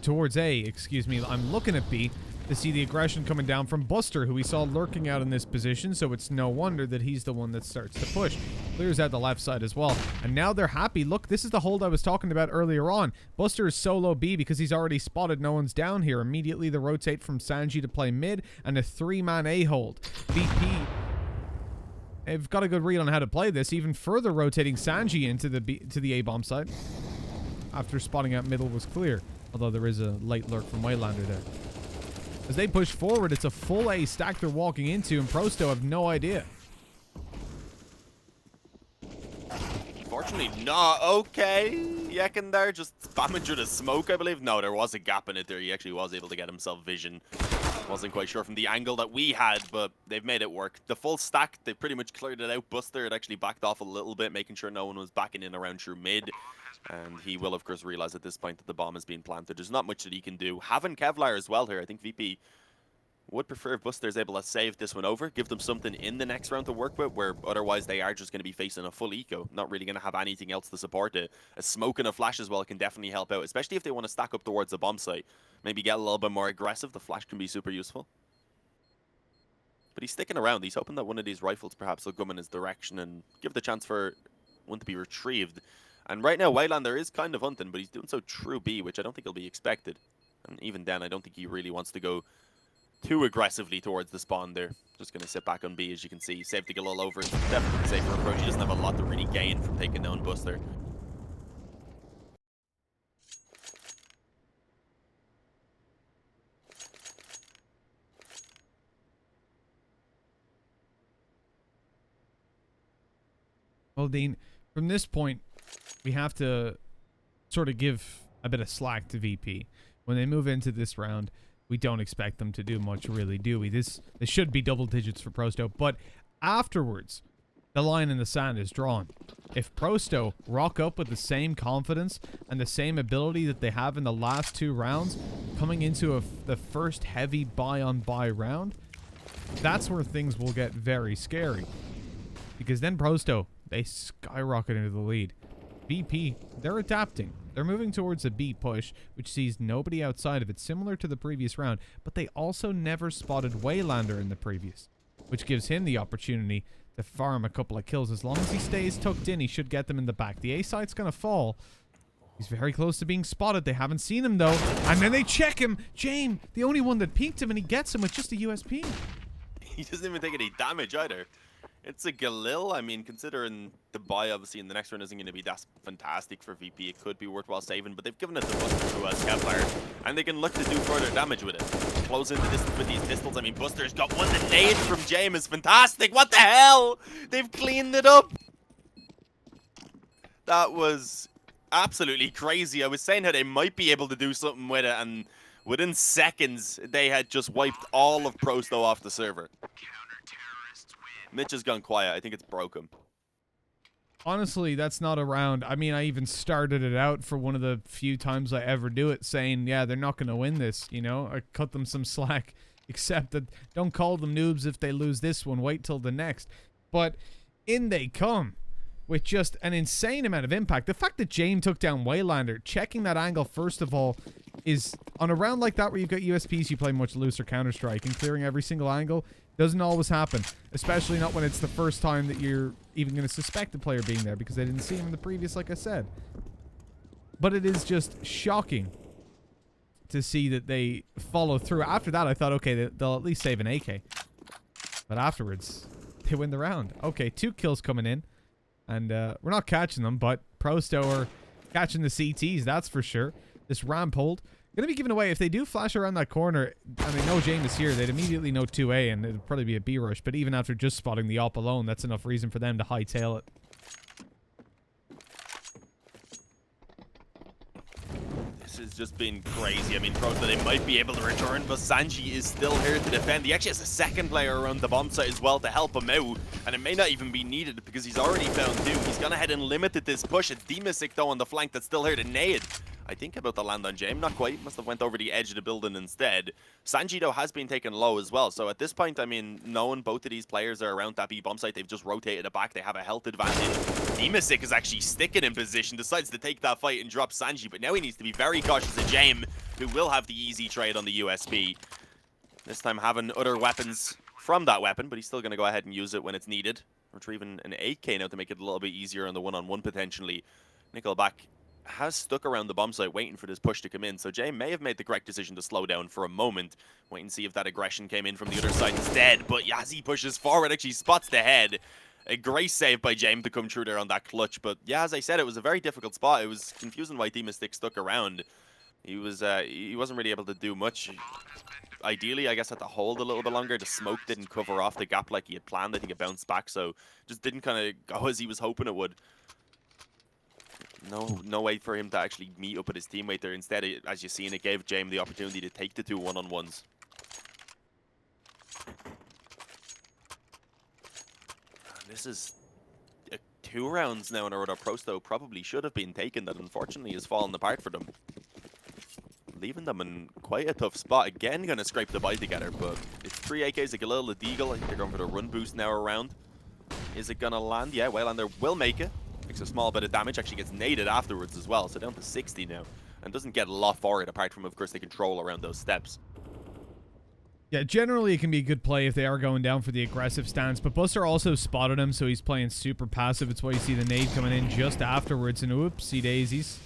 Towards A, excuse me. I'm looking at B to see the aggression coming down from Buster, who we saw lurking out in this position, so it's no wonder that he's the one that starts to push. Clears out the left side as well, and now they're happy. Look, this is the hold I was talking about earlier on. Buster is solo B because he's already spotted no one's down here. Immediately the rotate from Sanji to play mid, and a 3-man A hold. VP, they've got a good read on how to play this, even further rotating Sanji into the A bomb site after spotting out middle was clear. Although there is a late lurk from Waylander there. As they push forward, it's a full A stack they're walking into, and Prosto have no idea. Unfortunately not. Okay. Yekin there just spamming through the smoke, I believe. No, there was a gap in it there. He actually was able to get himself vision. Wasn't quite sure from the angle that we had, but they've made it work. The full stack, they pretty much cleared it out. Buster had actually backed off a little bit, making sure no one was backing in around through mid. And he will, of course, realize at this point that the bomb is being planted. There's not much that he can do. Having Kevlar as well here, I think VP would prefer if Buster's able to save this one over, give them something in the next round to work with, where otherwise they are just going to be facing a full eco, not really going to have anything else to support it. A smoke and a flash as well can definitely help out, especially if they want to stack up towards the bomb site. Maybe get a little bit more aggressive. The flash can be super useful. But he's sticking around. He's hoping that one of these rifles perhaps will come in his direction and give the chance for one to be retrieved. And right now, Waylander is kind of hunting, but he's doing so through B, which I don't think will be expected. And even then, I don't think he really wants to go too aggressively towards the spawn there. Just going to sit back on B, as you can see. Safe to get all over. Definitely the safer approach. He doesn't have a lot to really gain from taking down Buster. Well, Dean, from this point, we have to sort of give a bit of slack to VP. When they move into this round, we don't expect them to do much, really, do we? This should be double digits for Prosto, but afterwards, the line in the sand is drawn. If Prosto rock up with the same confidence and the same ability that they have in the last 2 rounds, coming into the first heavy buy-on-buy round, that's where things will get very scary. Because then Prosto, they skyrocket into the lead. VP, they're adapting. They're moving towards a B push, which sees nobody outside of it, similar to the previous round, but they also never spotted Waylander in the previous, which gives him the opportunity to farm a couple of kills. As long as he stays tucked in, he should get them in the back. The A site's going to fall. He's very close to being spotted. They haven't seen him, though. And then they check him. James, the only one that peeked him, and he gets him with just a USP. He doesn't even take any damage either. It's a Galil. I mean, considering the buy, obviously, in the next round isn't going to be that fantastic for VP. It could be worthwhile saving, but they've given it to Buster, who has Kevlar, and they can look to do further damage with it. Close into distance with these pistols. I mean, Buster's got one. The nade from James is fantastic. What the hell? They've cleaned it up. That was absolutely crazy. I was saying how they might be able to do something with it, and within seconds, they had just wiped all of Prosto off the server. Mitch has gone quiet. I think it's broken. Honestly, that's not a round. I mean, I even started it out for one of the few times I ever do it saying, yeah, they're not going to win this, you know? I cut them some slack, except that don't call them noobs if they lose this one. Wait till the next. But in they come with just an insane amount of impact. The fact that James took down Waylander, checking that angle, first of all, is on a round like that where you've got USPs, you play much looser Counter-Strike, and clearing every single angle doesn't always happen, especially not when it's the first time that you're even going to suspect the player being there because they didn't see him in the previous, like I said. But it is just shocking to see that they follow through. After that, I thought, okay, they'll at least save an AK. But afterwards, they win the round. Okay, 2 kills coming in. And we're not catching them, but Prosto are catching the CTs, that's for sure. This ramp hold. Going to be given away. If they do flash around that corner, and they know James is here, they'd immediately know 2A, and it'd probably be a B rush. But even after just spotting the op alone, that's enough reason for them to hightail it. This has just been crazy. I mean, Prosto, they might be able to return, but Sanji is still here to defend. He actually has a second player around the bomb site as well to help him out, and it may not even be needed because he's already found 2. He's gone ahead and limited this push. It's Demasic, though, on the flank that's still here to nade. I think about the land on James. Not quite. Must have went over the edge of the building instead. Sanji, though, has been taken low as well. So at this point, I mean, knowing both of these players are around that B bomb site, they've just rotated it back. They have a health advantage. Demasic is actually sticking in position, decides to take that fight and drop Sanji. But now he needs to be very cautious of James, who will have the easy trade on the USP. This time having other weapons from that weapon, but he's still going to go ahead and use it when it's needed. Retrieving an 8K now to make it a little bit easier on the one-on-one potentially. Nickelback has stuck around the bomb site waiting for this push to come in, so Jay may have made the correct decision to slow down for a moment, wait and see if that aggression came in from the other side instead. But as he pushes forward, actually spots the head. A great save by James to come through there on that clutch. But yeah, as I said, it was a very difficult spot. It was confusing why Demasic stuck around. He wasn't really able to do much. Ideally, I guess, had to hold a little bit longer. The smoke didn't cover off the gap like he had planned. I think it bounced back, so just didn't kind of go as he was hoping it would. No way for him to actually meet up with his teammate there. Instead, as you've seen, it gave James the opportunity to take the 2 one-on-ones. This is 2 rounds now in a row that Prosto probably should have been taken, that unfortunately has fallen apart for them. Leaving them in quite a tough spot. Again, going to scrape the buy together, but it's 3 AKs, like a little Deagle. I think they're going for the run boost now around. Is it going to land? Yeah, Waylander will make it. Makes a small bit of damage, actually gets naded afterwards as well, so down to 60 now. And doesn't get a lot for it, apart from, of course, they control around those steps. Yeah, generally it can be a good play if they are going down for the aggressive stance, but Buster also spotted him, so he's playing super passive. It's why you see the nade coming in just afterwards, and oopsie daisies.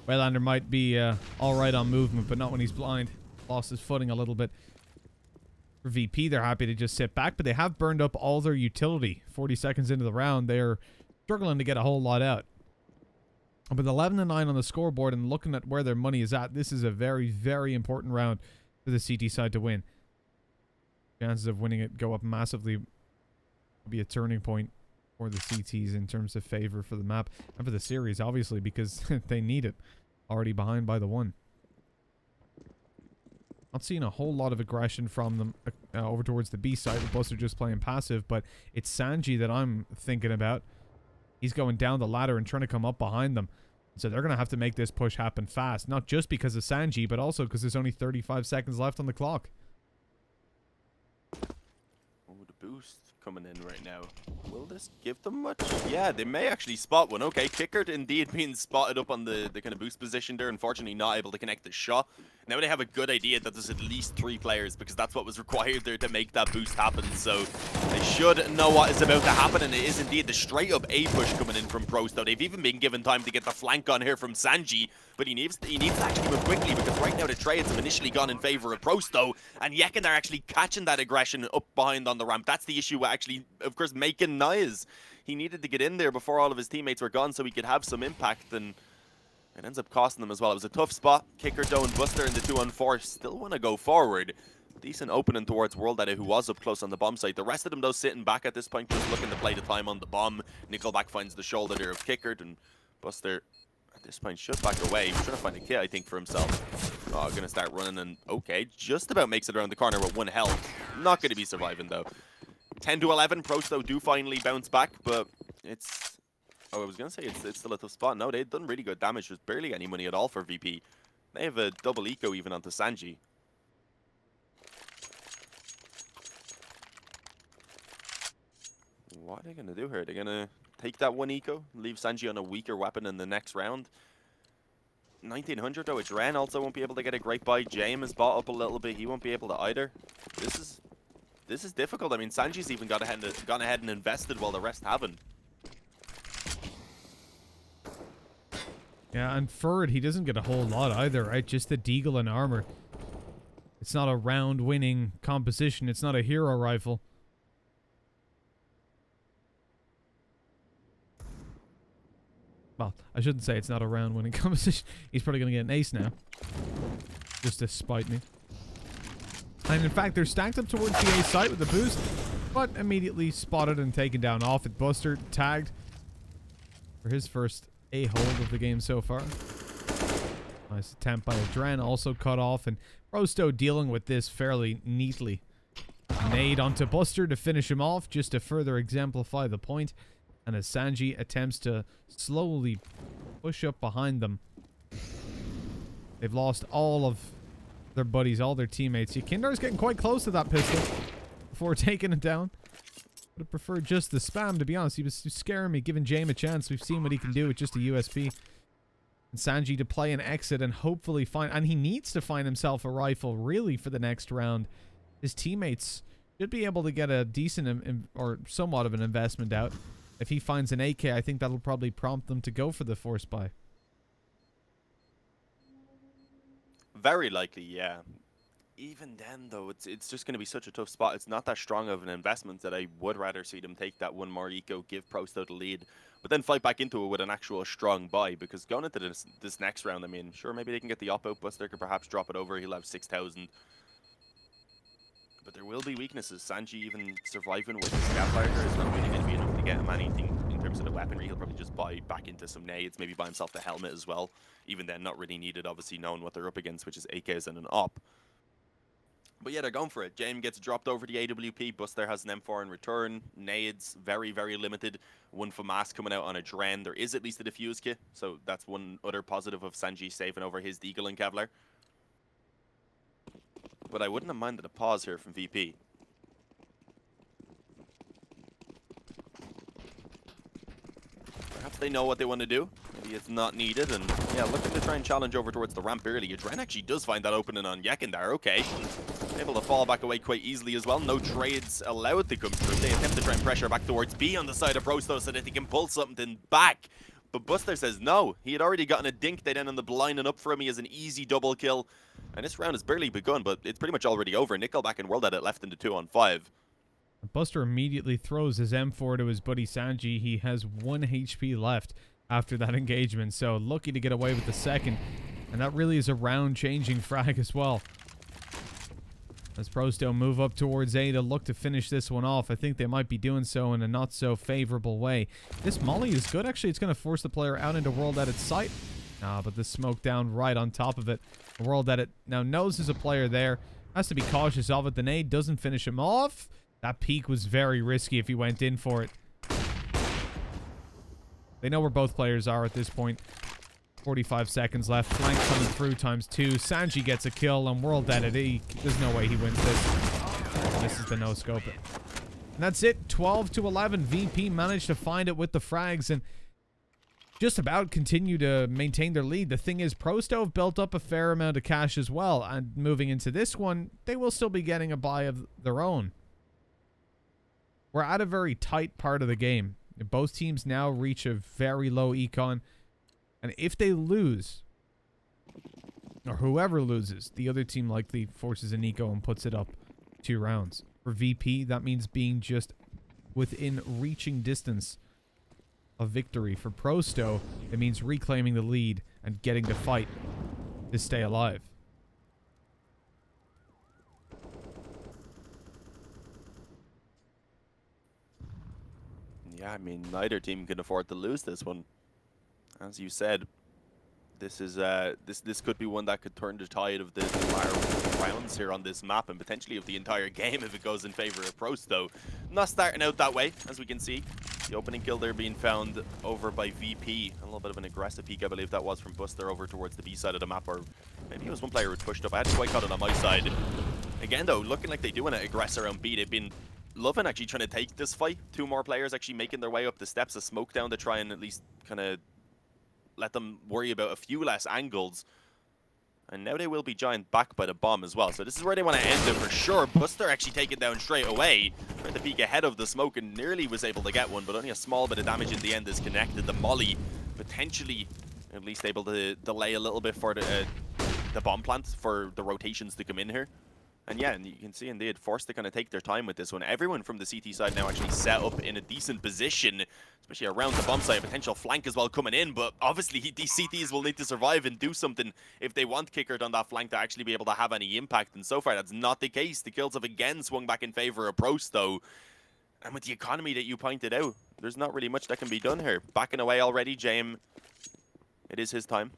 Waylander might be alright on movement, but not when he's blind. Lost his footing a little bit. For VP, they're happy to just sit back, but they have burned up all their utility. 40 seconds into the round, they're struggling to get a whole lot out. But 11-9 on the scoreboard, and looking at where their money is at, this is a very, very important round for the CT side to win. Chances of winning it go up massively. Be a turning point for the CTs in terms of favor for the map and for the series, obviously, because they need it. Already behind by the 1. Not seeing a whole lot of aggression from them over towards the B side. The Buster are just playing passive, but it's Sanji that I'm thinking about. He's going down the ladder and trying to come up behind them. So they're going to have to make this push happen fast. Not just because of Sanji, but also because there's only 35 seconds left on the clock. Oh, the boost coming in right now. Will this give them much? Yeah, they may actually spot one. Okay, Kickard indeed being spotted up on the kind of boost position there. Unfortunately, not able to connect the shot. Now they have a good idea that there's at least 3 players, because that's what was required there to make that boost happen. So they should know what is about to happen, and it is indeed the straight-up A push coming in from Prosto. They've even been given time to get the flank on here from Sanji, but he needs to actually move quickly, because right now the trades have initially gone in favor of Prosto, and Yekin are actually catching that aggression up behind on the ramp. That's the issue with actually, of course, making noise. He needed to get in there before all of his teammates were gone so he could have some impact, and it ends up costing them as well. It was a tough spot. Kicker, Doe, and Buster in the 2-on-4 still want to go forward. Decent opening towards World Edit, who was up close on the bomb site. The rest of them, though, sitting back at this point, just looking to play the time on the bomb. Nickelback finds the shoulder there of Kickard, and Buster, at this point, should back away. He's trying to find a kit, I think, for himself. Oh, gonna start running, and okay, just about makes it around the corner with 1 health. Not gonna be surviving, though. 10 to 11, Prosto do finally bounce back, but it's... Oh, I was gonna say it's still a tough spot. No, they've done really good damage. There's barely any money at all for VP. They have a double eco even onto Sanji. What are they gonna do here? They're gonna take that 1 eco, leave Sanji on a weaker weapon in the next round. 1900 though, Adren also won't be able to get a great buy. James is bought up a little bit. He won't be able to either. This is difficult. I mean, Sanji's even gone ahead and invested while the rest haven't. Yeah, and Furred, he doesn't get a whole lot either, right? Just the Deagle and armor. It's not a round-winning composition. It's not a hero rifle. Well, I shouldn't say it's not a round-winning composition. He's probably going to get an ace now. Just to spite me. And in fact, they're stacked up towards the A site with the boost, but immediately spotted and taken down off it. Buster tagged for his first A hold of the game so far. Nice attempt by Adren, also cut off, and Prosto dealing with this fairly neatly. Nade onto Buster to finish him off, just to further exemplify the point. And as Sanji attempts to slowly push up behind them, they've lost all of their buddies, all their teammates. Kindar's getting quite close to that pistol before taking it down. Would have preferred just the spam, to be honest. He was scaring me, giving James a chance. We've seen what he can do with just a USP. And Sanji to play an exit and hopefully find... And he needs to find himself a rifle, really, for the next round. His teammates should be able to get a decent or somewhat of an investment out. If he finds an AK, I think that'll probably prompt them to go for the force buy. Very likely, yeah. Even then, though, it's just going to be such a tough spot. It's not that strong of an investment that I would rather see them take that 1 more eco, give Prosto the lead, but then fight back into it with an actual strong buy. Because going into this next round, I mean, sure, maybe they can get the op out. Buster could perhaps drop it over. He'll have 6,000. But there will be weaknesses. Sanji even surviving with the scout larger is not really going to be enough to get him anything in terms of the weaponry. He'll probably just buy back into some nades, maybe buy himself the helmet as well. Even then, not really needed, obviously, knowing what they're up against, which is AKs and an op. But yeah, they're going for it. James gets dropped over the AWP. Buster has an M4 in return. Nades, very, very limited. 1 FAMAS coming out on a Dren. There is at least a defuse kit, so that's one other positive of Sanji saving over his Deagle and Kevlar. But I wouldn't have minded a pause here from VP. Perhaps they know what they want to do. Maybe it's not needed. And yeah, looking to try and challenge over towards the ramp early. Adren actually does find that opening on Yakindar. Okay. Able to fall back away quite easily as well. No trades allowed to come through. They attempt to try and pressure back towards B on the side of Prosto so that they can pull something back. But Buster says no. He had already gotten a dink. They then on the blinding up for him. He has an easy double kill. And this round has barely begun, but it's pretty much already over. Nickelback and World Edit left into 2-on-5. Buster immediately throws his M4 to his buddy Sanji. He has 1 HP left after that engagement, so lucky to get away with the second. And that really is a round-changing frag as well. As Prosto move up towards A to look to finish this one off. I think they might be doing so in a not-so-favorable way. This molly is good. Actually, it's going to force the player out into World Edit's sight. But the smoke down right on top of it. World Edit now knows there's a player there. Has to be cautious of it. The nade doesn't finish him off. That peek was very risky if he went in for it. They know where both players are at this point. 45 seconds left. Flank coming through ×2. Sanji gets a kill on World Edit. There's no way he wins this. This is the no-scope. And that's it. 12 to 11. VP managed to find it with the frags and just about continue to maintain their lead. The thing is, Prosto have built up a fair amount of cash as well. And moving into this one, they will still be getting a buy of their own. We're at a very tight part of the game. Both teams now reach a very low econ. And if they lose, or whoever loses, the other team likely forces an eco and puts it up 2 rounds. For VP, that means being just within reaching distance of victory. For Prosto, it means reclaiming the lead and getting to fight to stay alive. Yeah, I mean, neither team can afford to lose this one. As you said, this is this could be one that could turn the tide of the rounds here on this map, and potentially of the entire game if it goes in favor of Prost, though. Not starting out that way, as we can see. The opening kill there being found over by VP. A little bit of an aggressive peek, I believe that was from Buster over towards the B side of the map, or maybe it was one player who pushed up. I hadn't quite caught it on my side. Again, though, looking like they do want to aggress around B. They've been loving actually trying to take this fight. 2 more players actually making their way up the steps of smoke down to try and at least kind of let them worry about a few less angles. And now they will be joined back by the bomb as well. So this is where they want to end it for sure. Buster actually taken down straight away. Tried to peek ahead of the smoke and nearly was able to get one, but only a small bit of damage in the end is connected. The molly potentially at least able to delay a little bit for the bomb plant for the rotations to come in here. And yeah, and you can see indeed, forced to kind of take their time with this one. Everyone from the CT side now actually set up in a decent position, especially around the bomb site. Potential flank as well coming in, but obviously these CTs will need to survive and do something if they want Kickert on that flank to actually be able to have any impact. And so far, that's not the case. The kills have again swung back in favor of Prost, though. And with the economy that you pointed out, there's not really much that can be done here. Backing away already, James. It is his time.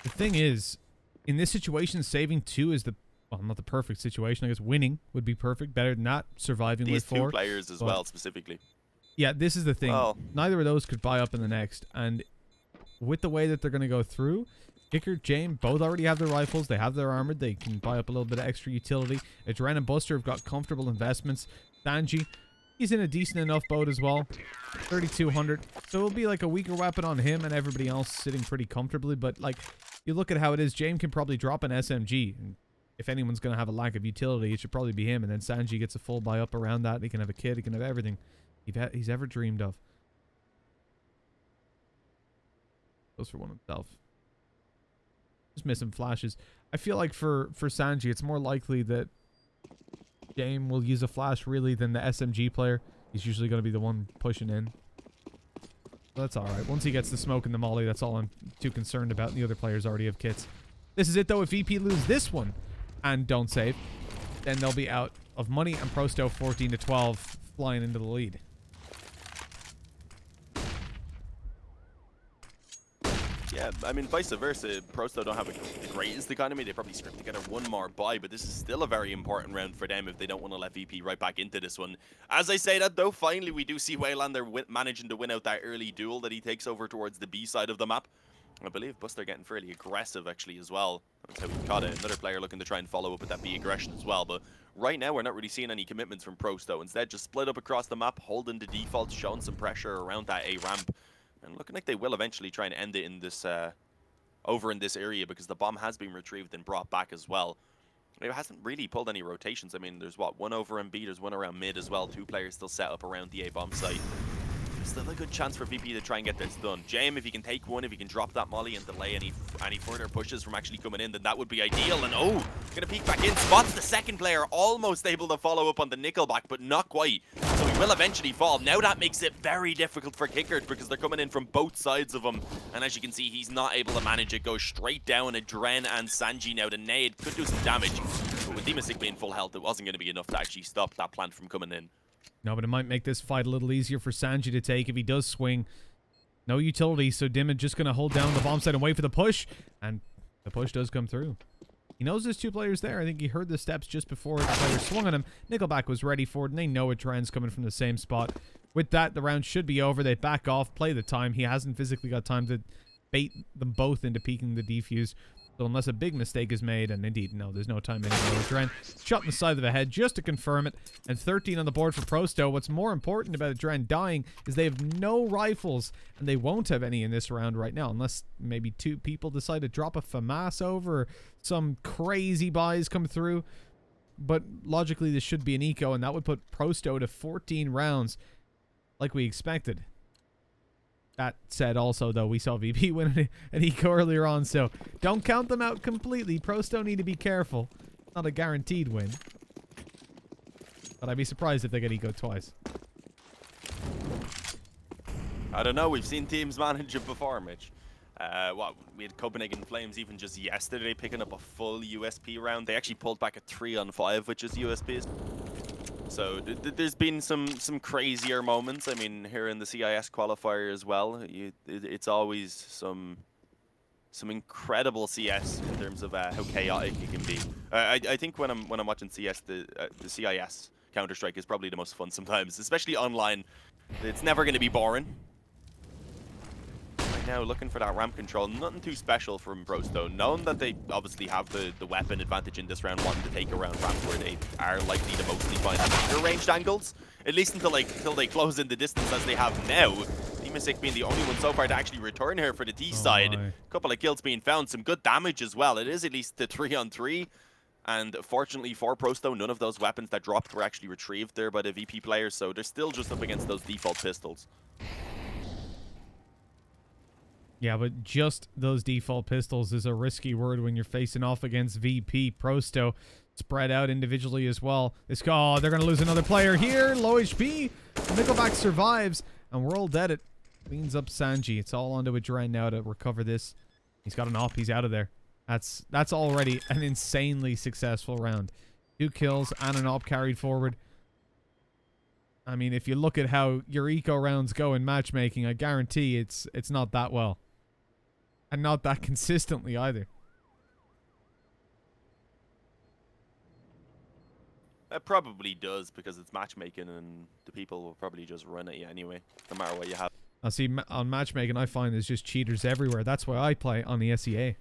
The thing is, in this situation, saving 2 is the well, not the perfect situation. I guess winning would be perfect. Better than not surviving with 4. These 2 players as well, specifically. Yeah, this is the thing. Well, neither of those could buy up in the next. And with the way that they're going to go through, Kicker, James, both already have their rifles. They have their armor. They can buy up a little bit of extra utility. Adren and Buster have got comfortable investments. Sanji, he's in a decent enough boat as well. 3,200. So it'll be like a weaker weapon on him and everybody else sitting pretty comfortably. But like, you look at how it is, James can probably drop an SMG. And if anyone's going to have a lack of utility, it should probably be him. And then Sanji gets a full buy up around that. He can have a kid. He can have everything he's ever dreamed of. Goes for one himself. Just missing flashes. I feel like for Sanji, it's more likely that James will use a flash really than the SMG player. He's usually going to be the one pushing in. That's alright. Once he gets the smoke and the molly, that's all I'm too concerned about. And the other players already have kits. This is it, though. If VP lose this one and don't save, then they'll be out of money. And Prosto 14-12 flying into the lead. Yeah, I mean, vice versa. Prosto don't have the greatest economy. They probably scrape together one more buy, but this is still a very important round for them if they don't want to let VP right back into this one. As I say that, though, finally we do see Waylander managing to win out that early duel that he takes over towards the B side of the map. I believe Buster getting fairly aggressive, actually, as well. That's how we caught it. Another player looking to try and follow up with that B aggression as well. But right now, we're not really seeing any commitments from Prosto. Instead, just split up across the map, holding the defaults, showing some pressure around that A ramp. And looking like they will eventually try and end it in this, over in this area, because the bomb has been retrieved and brought back as well. It hasn't really pulled any rotations. I mean, there's what, 1 over in B, there's 1 around mid as well. 2 players still set up around the A bomb site. Still a good chance for VP to try and get this done. James, if he can take one, if he can drop that molly and delay any further pushes from actually coming in, then that would be ideal. And oh, gonna peek back in, spots the second player, almost able to follow up on the Nickelback, but not quite. So he will eventually fall. Now that makes it very difficult for Kickert because they're coming in from both sides of him. And as you can see, he's not able to manage it. Goes straight down. Adren and Sanji now. The nade could do some damage. But with Demastic being full health, it wasn't going to be enough to actually stop that plant from coming in. No, but it might make this fight a little easier for Sanji to take if he does swing. No utility, so Dimon just going to hold down the bomb site and wait for the push. And the push does come through. He knows there's 2 players there. I think he heard the steps just before the player swung on him. Nickelback was ready for it, and they know a trend's coming from the same spot. With that, the round should be over. They back off, play the time. He hasn't physically got time to bait them both into peeking the defuse. So unless a big mistake is made, and indeed, no, there's no time anymore. Adren shot in the side of the head just to confirm it, and 13 on the board for Prosto. What's more important about Adren dying is they have no rifles, and they won't have any in this round right now, unless maybe 2 people decide to drop a FAMAS over, or some crazy buys come through. But logically, this should be an eco, and that would put Prosto to 14 rounds, like we expected. That said, also, though, we saw VP win an eco earlier on, so don't count them out completely. Prosto need to be careful. Not a guaranteed win. But I'd be surprised if they get eco twice. I don't know. We've seen teams manage it before, Mitch. We had Copenhagen Flames even just yesterday picking up a full USP round. They actually pulled back a 3-on-5, which is USPs. So there's been some crazier moments. I mean, here in the CIS qualifier as well, it's always some incredible CS in terms of how chaotic it can be. I think when I'm watching CS, the CIS Counter-Strike is probably the most fun sometimes, especially online. It's never going to be boring. Right now, looking for that ramp control. Nothing too special from Pro100, knowing that they obviously have the weapon advantage in this round, wanting to take around ramp where they are likely to mostly find longer ranged angles, at least until they close in the distance as they have now. Sick being the only one so far to actually return here for the T side. A couple of kills being found, some good damage as well. It is at least the 3-on-3. And fortunately for Pro100, none of those weapons that dropped were actually retrieved there by the VP players, so they're still just up against those default pistols. Yeah, but just those default pistols is a risky word when you're facing off against VP. Pro100 spread out individually as well. Oh, they're going to lose another player here. Low HP. Nickelback survives, and we're all dead. It cleans up Sanji. It's all onto a Dren now to recover this. He's got an op. He's out of there. That's already an insanely successful round. 2 kills and an op carried forward. I mean, if you look at how your eco rounds go in matchmaking, I guarantee it's not that well. And not that consistently either. It probably does, because it's matchmaking and the people will probably just run at you anyway, no matter what you have. I see on matchmaking, I find there's just cheaters everywhere. That's why I play on the SEA.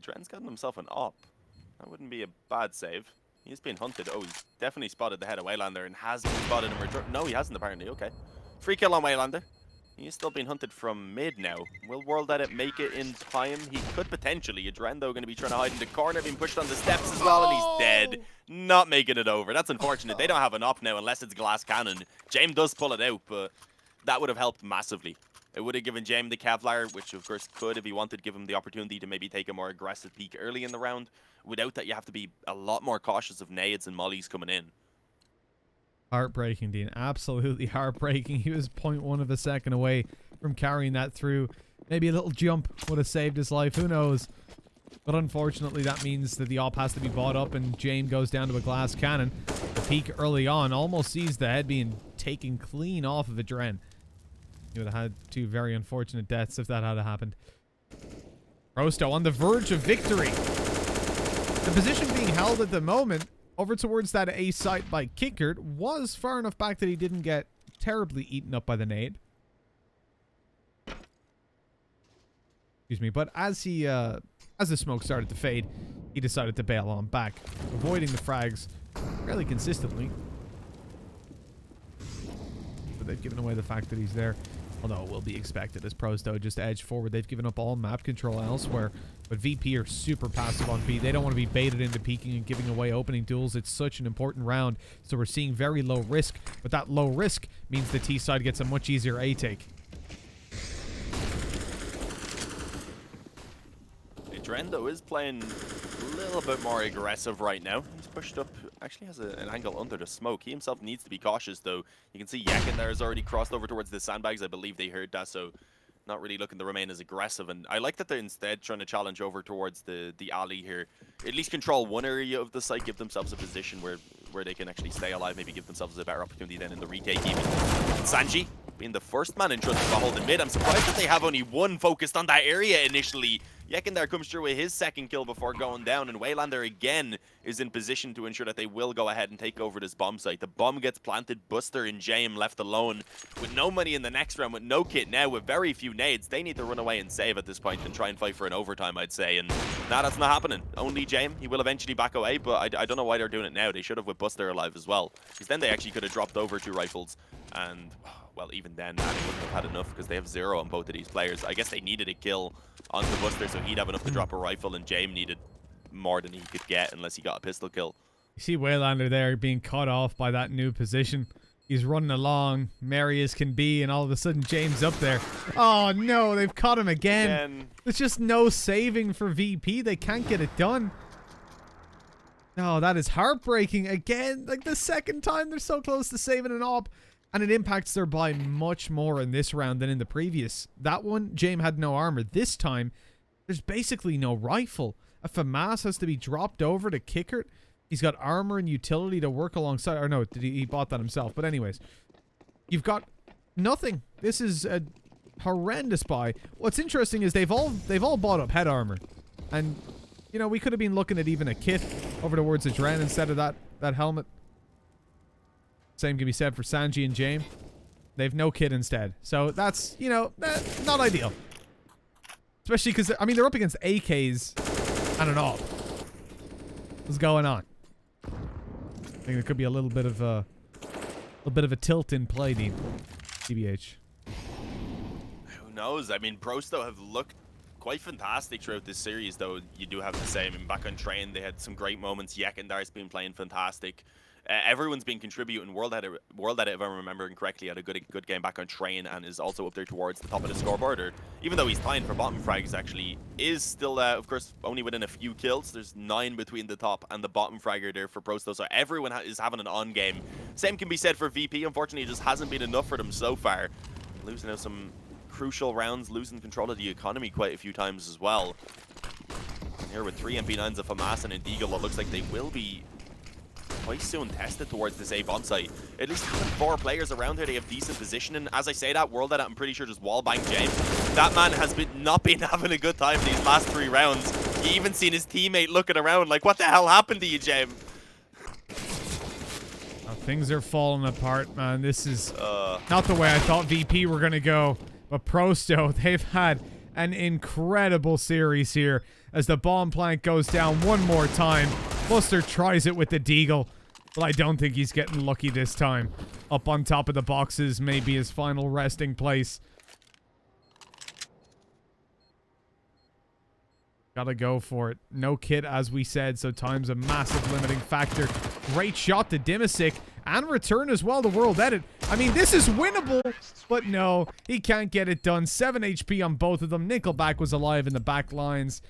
Dren's gotten himself an op. That wouldn't be a bad save. He's been hunted. Oh, he's definitely spotted the head of Waylander and has been spotted in return. No, he hasn't apparently. Okay. Free kill on Waylander. He's still being hunted from mid now. Will World Edit make it in time? He could potentially. Dren, though, going to be trying to hide in the corner, being pushed on the steps as well, and he's dead. Not making it over. That's unfortunate. They don't have an op now unless it's glass cannon. James does pull it out, but that would have helped massively. It would have given James the Kevlar, which of course could, if he wanted, give him the opportunity to maybe take a more aggressive peek early in the round. Without that, you have to be a lot more cautious of nades and mollies coming in. Heartbreaking, Dean. Absolutely heartbreaking. He was 0.1 of a second away from carrying that through. Maybe a little jump would have saved his life. Who knows? But unfortunately, that means that the op has to be bought up, and James goes down to a glass cannon. The peak early on almost sees the head being taken clean off of a Dren. He would have had 2 very unfortunate deaths if that had happened. Pro100 on the verge of victory. The position being held at the moment over towards that A site by Kickert was far enough back that he didn't get terribly eaten up by the nade. Excuse me, but as the smoke started to fade, he decided to bail on back, avoiding the frags fairly consistently. But they've given away the fact that he's there. Although it will be expected as Pro100 just edge forward. They've given up all map control elsewhere. But VP are super passive on B. They don't want to be baited into peeking and giving away opening duels. It's such an important round. So we're seeing very low risk. But that low risk means the T side gets a much easier A take. Dren, though, is playing a little bit more aggressive right now. He's pushed up, actually has an angle under the smoke. He himself needs to be cautious, though. You can see Yakin there has already crossed over towards the sandbags. I believe they heard that, so not really looking to remain as aggressive. And I like that they're instead trying to challenge over towards the alley here. At least control one area of the site, give themselves a position where they can actually stay alive, maybe give themselves a better opportunity then in the retake even. And Sanji being the first man entrusted to hold in mid. I'm surprised that they have only one focused on that area initially. Yekin there comes through with his second kill before going down, and Waylander again is in position to ensure that they will go ahead and take over this bomb site. The bomb gets planted, Buster and James left alone with no money in the next round, with no kit now, with very few nades. They need to run away and save at this point and try and fight for an overtime, I'd say, and nah, that's not happening. Only James, he will eventually back away, but I don't know why they're doing it now. They should have with Buster alive as well, because then they actually could have dropped over 2 rifles, and well, even then, they wouldn't have had enough because they have 0 on both of these players. I guess they needed a kill on the Buster, so he'd have enough to drop a rifle, and James needed more than he could get unless he got a pistol kill. You see Waylander there being cut off by that new position. He's running along, merry as can be, and all of a sudden James up there. Oh no, they've caught him again. There's just no saving for VP. They can't get it done. Oh, that is heartbreaking. Again, like the second time they're so close to saving an op. And it impacts their buy much more in this round than in the previous. That one, James had no armor. This time, there's basically no rifle. A FAMAS has to be dropped over to Kickert. He's got armor and utility to work alongside. Or no, he bought that himself. But anyways, you've got nothing. This is a horrendous buy. What's interesting is they've all bought up head armor, and you know, we could have been looking at even a kit over towards the Dren instead of that helmet. Same can be said for Sanji and James. They've no kit instead. So that's, you know, not ideal. Especially because, I mean, they're up against AKs and an AWP. What's going on? I think there could be a little bit of a tilt in play, Dean. TBH. Who knows? I mean, pros though have looked quite fantastic throughout this series, though. You do have to say, I mean, back on Train, they had some great moments. Yekendar's been playing fantastic. Everyone's been contributing. World Edit, if I'm remembering correctly, had a good game back on Train and is also up there towards the top of the scoreboard. Or even though he's tying for bottom frags, actually is still, of course, only within a few kills. There's 9 between the top and the bottom fragger there for Prosto. So everyone is having an on game. Same can be said for VP. Unfortunately, it just hasn't been enough for them so far. Losing out some crucial rounds, losing control of the economy quite a few times as well. And here with 3 MP9s of Hamas and Deagle, it looks like they will be quite soon tested towards this A bomb site. At least having 4 players around here, they have decent positioning. As I say that, World Edit, I'm pretty sure just wallbang James. That man has not been having a good time these last 3 rounds. You even seen his teammate looking around like, what the hell happened to you, James? Oh, things are falling apart, man. This is not the way I thought VP were gonna go. But Prosto, they've had an incredible series here as the bomb plank goes down one more time. Buster tries it with the Deagle, but I don't think he's getting lucky this time. Up on top of the boxes, maybe his final resting place. Gotta go for it. No kit, as we said, so time's a massive limiting factor. Great shot to Dimisic, and return as well to World Edit. I mean, this is winnable, but no, he can't get it done. 7 HP on both of them. Nickelback was alive in the back lines.